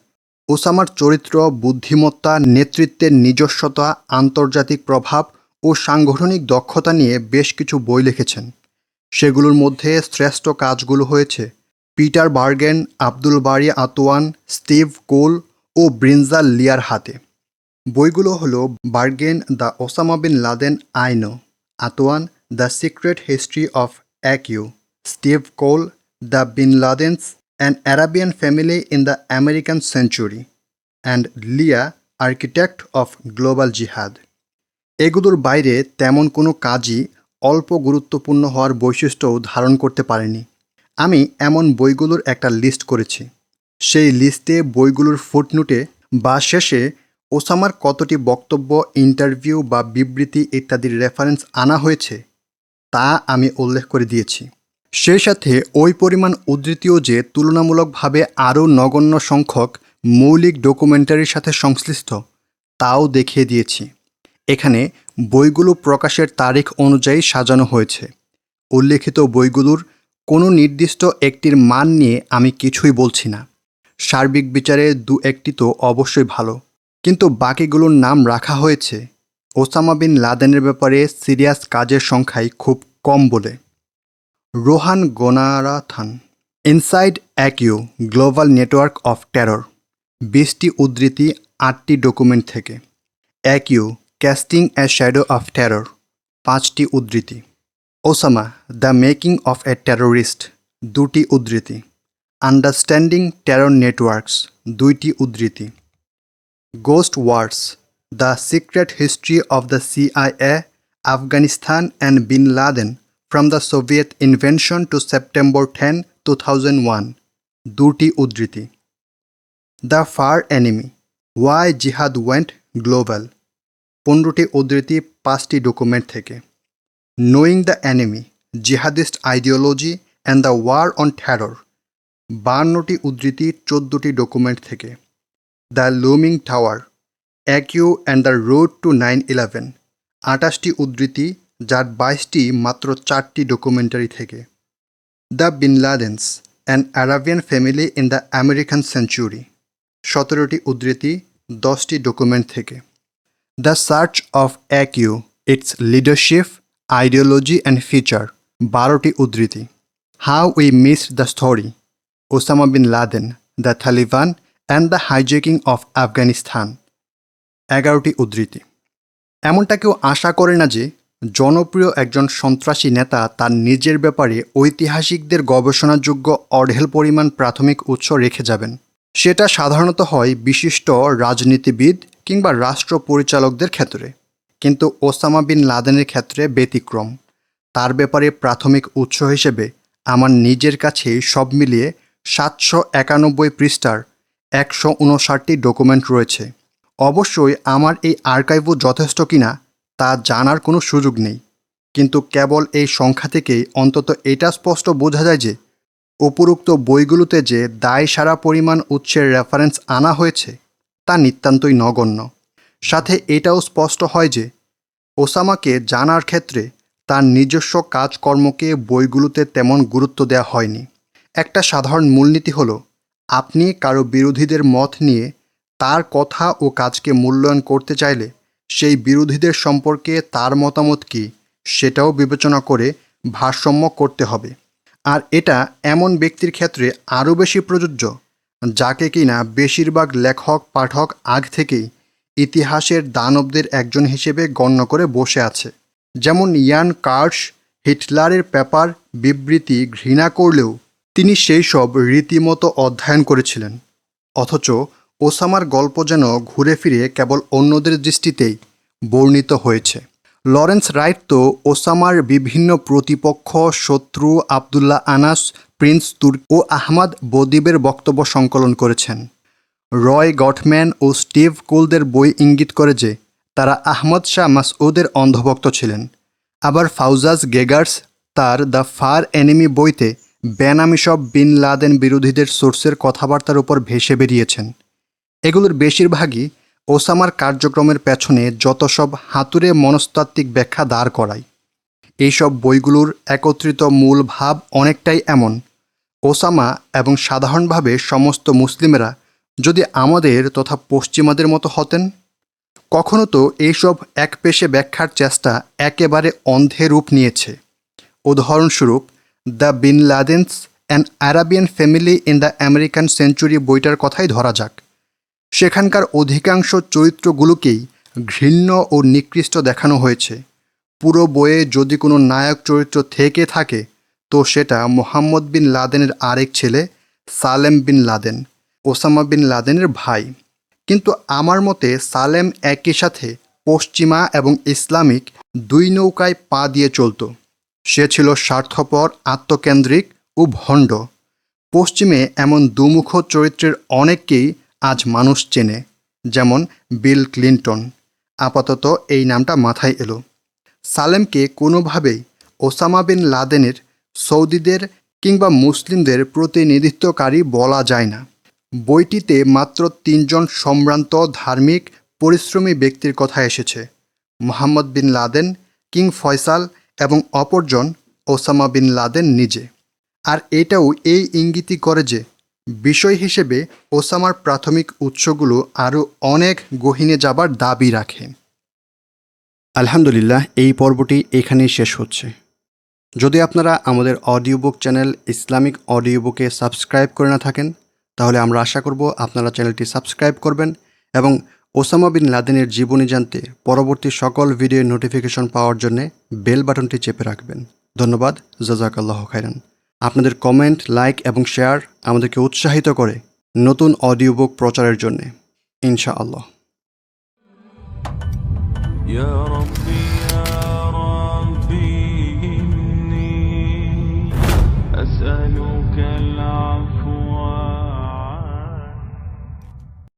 ওসামার চরিত্র, বুদ্ধিমত্তা, নেতৃত্বের নিজস্বতা, আন্তর্জাতিক প্রভাব ও সাংগঠনিক দক্ষতা নিয়ে বেশ কিছু বই লিখেছেন। সেগুলোর মধ্যে শ্রেষ্ঠ কাজগুলো হয়েছে Peter Bergen, Abdel Bari Atwan, Steve Coll ও ব্রিনজা লিয়ার হাতে। বইগুলো হলো Bergen the Osama bin Laden I know, Atwan the secret history of AQ, Steve Coll the bin Ladens an Arabian family in the American century and Lia architect of global jihad. এগুলোর বাইরে তেমন কোনো কাজই অল্প গুরুত্বপূর্ণ হওয়ার বৈশিষ্ট্যও ধারণ করতে পারেনি। আমি এমন বইগুলোর একটা লিস্ট করেছি। সেই লিস্টে বইগুলোর ফুটনোটে বা শেষে ওসামার কতটি বক্তব্য, ইন্টারভিউ বা বিবৃতি ইত্যাদির রেফারেন্স আনা হয়েছে তা আমি উল্লেখ করে দিয়েছি। সেই সাথে ওই পরিমাণ উদ্ধৃতিও যে তুলনামূলকভাবে আরও নগণ্য সংখ্যক মৌলিক ডকুমেন্টারির সাথে সংশ্লিষ্ট তাও দেখিয়ে দিয়েছি। এখানে বইগুলো প্রকাশের তারিখ অনুযায়ী সাজানো হয়েছে। উল্লেখিত বইগুলোর কোনো নির্দিষ্ট একটির মান নিয়ে আমি কিছুই বলছি না। সার্বিক বিচারে দু একটি তো অবশ্যই ভালো, কিন্তু বাকিগুলোর নাম রাখা হয়েছে ওসামা বিন লাদেনের ব্যাপারে সিরিয়াস কাজের সংখ্যাই খুব কম বলে। Rohan Gunaratna, inside AQ global network of terror, 20টি উদ্ধৃতি 8টি ডকুমেন্ট থেকে। AQ casting a shadow of terror, 5টি উদ্ধৃতি। Osama the making of a terrorist, 2টি উদ্ধৃতি। আন্ডারস্ট্যান্ডিং টেরর নেটওয়ার্কস, 2টি উদ্ধৃতি। Ghost wars the secret history of the CIA, Afghanistan and bin Laden from the Soviet invention to September 10, 2001, 2টি উদ্ধৃতি। The far enemy why jihad went global, 15টি উদ্ধৃতি 5টি document থেকে। Knowing the enemy jihadist ideology and the war on terror, 52টি উদ্ধৃতি 14টি document থেকে। The looming tower, AQ and the road to 9/11, 28টি উদ্ধৃতি যার 22টি মাত্র 4টি ডকুমেন্টারি থেকে। The bin Ladens an Arabian family in the American century, 17টি উদ্ধৃতি 10টি ডকুমেন্ট থেকে। The search of AQ, its leadership, ideology and feature, 12টি উদ্ধৃতি। How we missed the story, Osama bin Laden, the Taliban and the hijacking of Afghanistan, 11টি উদ্ধৃতি। এমনটা কেউ আশা করে না যে জনপ্রিয় একজন সন্ত্রাসী নেতা তার নিজের ব্যাপারে ঐতিহাসিকদের গবেষণাযোগ্য অঢেল পরিমাণ প্রাথমিক উৎস রেখে যাবেন। সেটা সাধারণত হয় বিশিষ্ট রাজনীতিবিদ কিংবা রাষ্ট্র পরিচালকদের ক্ষেত্রে, কিন্তু ওসামা বিন লাদেনের ক্ষেত্রে ব্যতিক্রম। তার ব্যাপারে প্রাথমিক উৎস হিসেবে আমার নিজের কাছেই সব মিলিয়ে 791 পৃষ্ঠার 159টি ডকুমেন্ট রয়েছে। অবশ্যই আমার এই আর্কাইভও যথেষ্ট কিনা তা জানার কোনো সুযোগ নেই, কিন্তু কেবল এই সংখ্যা থেকেই অন্তত এটা স্পষ্ট বোঝা যায় যে উপরোক্ত বইগুলোতে যে দায়সারা পরিমাণ উৎসের রেফারেন্স আনা হয়েছে তা নিতান্তই নগণ্য। সাথে এটাও স্পষ্ট হয় যে ওসামাকে জানার ক্ষেত্রে তার নিজস্ব কাজকর্মকে বইগুলোতে তেমন গুরুত্ব দেওয়া হয়নি। একটা সাধারণ মূলনীতি হলো, আপনি কারো বিরোধীদের মত নিয়ে তার কথা ও কাজকে মূল্যায়ন করতে চাইলে সেই বিরোধীদের সম্পর্কে তার মতামত কী সেটাও বিবেচনা করে ভারসাম্য করতে হবে। আর এটা এমন ব্যক্তির ক্ষেত্রে আরও বেশি প্রযোজ্য যাকে কিনা বেশিরভাগ লেখক পাঠক আগ থেকেই ইতিহাসের দানবদের একজন হিসেবে গণ্য করে বসে আছে। যেমন ইয়ান কার্শ হিটলারের পেপার বিবৃতি ঘৃণা করলেও তিনি সেই সব রীতিমতো অধ্যয়ন করেছিলেন, অথচ ওসামার গল্প যেন ঘুরে ফিরে কেবল অন্যদের দৃষ্টিতেই বর্ণিত হয়েছে। লরেন্স রাইট তো ওসামার বিভিন্ন প্রতিপক্ষ, শত্রু, আবদুল্লাহ আনাস, প্রিন্স তুর্ক ও আহমদ বদিবের বক্তব্য সংকলন করেছেন। রয় গটম্যান ও স্টিভ কোলদের বই ইঙ্গিত করে যে তারা আহমদ শাহ মাসউদের অন্ধভক্ত ছিলেন। আবার ফাউজাজ গেগার্স তার দ্য ফার এনিমি বইতে বেনামি সব বিন লাদেন বিরোধীদের সোর্সের কথাবার্তার উপর ভেসে বেরিয়েছেন। এগুলোর বেশিরভাগই ওসামার কার্যক্রমের পেছনে যত সব হাতুড়ে মনস্তাত্ত্বিক ব্যাখ্যা দাঁড় করায়। এইসব বইগুলোর একত্রিত মূল ভাব অনেকটাই এমন, ওসামা এবং সাধারণভাবে সমস্ত মুসলিমেরা যদি আমাদের তথা পশ্চিমাদের মতো হতেন। কখনো তো এইসব একপেশে ব্যাখ্যার চেষ্টা একেবারে অন্ধে রূপ নিয়েছে। উদাহরণস্বরূপ the bin Ladens an Arabian family in the American century বইটার কথাই ধরা যাক। সেখানকার অধিকাংশ চরিত্রগুলোকেই ঘৃণ্য ও নিকৃষ্ট দেখানো হয়েছে। পুরো বইয়ে যদি কোনো নায়ক চরিত্র থেকে থাকে তো সেটা মোহাম্মদ বিন লাদেনের আরেক ছেলে Salem bin Laden, Osama bin লাদেনের ভাই। কিন্তু আমার মতে সালেম একই সাথে পশ্চিমা এবং ইসলামিক দুই নৌকায় পা দিয়ে চলত। সে ছিল স্বার্থপর, আত্মকেন্দ্রিক ও ভণ্ড। পশ্চিমে এমন দুমুখ চরিত্রের অনেককেই আজ মানুষ চেনে, যেমন বিল ক্লিন্টন। আপাতত এই নামটা মাথায় এলো। সালেমকে কোনোভাবেই ওসামা বিন লাদেনের সৌদিদের কিংবা মুসলিমদের প্রতিনিধিত্বকারী বলা যায় না। বইটিতে মাত্র 3 জন সম্ভ্রান্ত, ধার্মিক, পরিশ্রমী ব্যক্তির কথা এসেছে: Mohammed bin Laden, King Faisal এবং অপরজন ওসামা বিন লাদেন নিজে। আর এটাও এই ইঙ্গিতই করে যে বিষয় হিসেবে ওসামার প্রাথমিক উৎসগুলো আরও অনেক গহীনে যাবার দাবি রাখে। আলহামদুলিল্লাহ, এই পর্বটি এখানেই শেষ হচ্ছে। যদি আপনারা আমাদের audio book channel Islamic audio বুকে সাবস্ক্রাইব করে না থাকেন, তাহলে আমরা আশা করব আপনারা চ্যানেলটি সাবস্ক্রাইব করবেন এবং ওসামা বিন লাদেনের জীবনী জানতে পরবর্তী সকল ভিডিওর নোটিফিকেশন পাওয়ার জন্য বেল বাটনটি চেপে রাখবেন। ধন্যবাদ। জাযাকাল্লাহু খাইরান। আপনাদের কমেন্ট, লাইক এবং শেয়ার আমাদেরকে উৎসাহিত করে নতুন অডিও বুক প্রচারের জন্যে। ইনশাআল্লাহ। يا ربي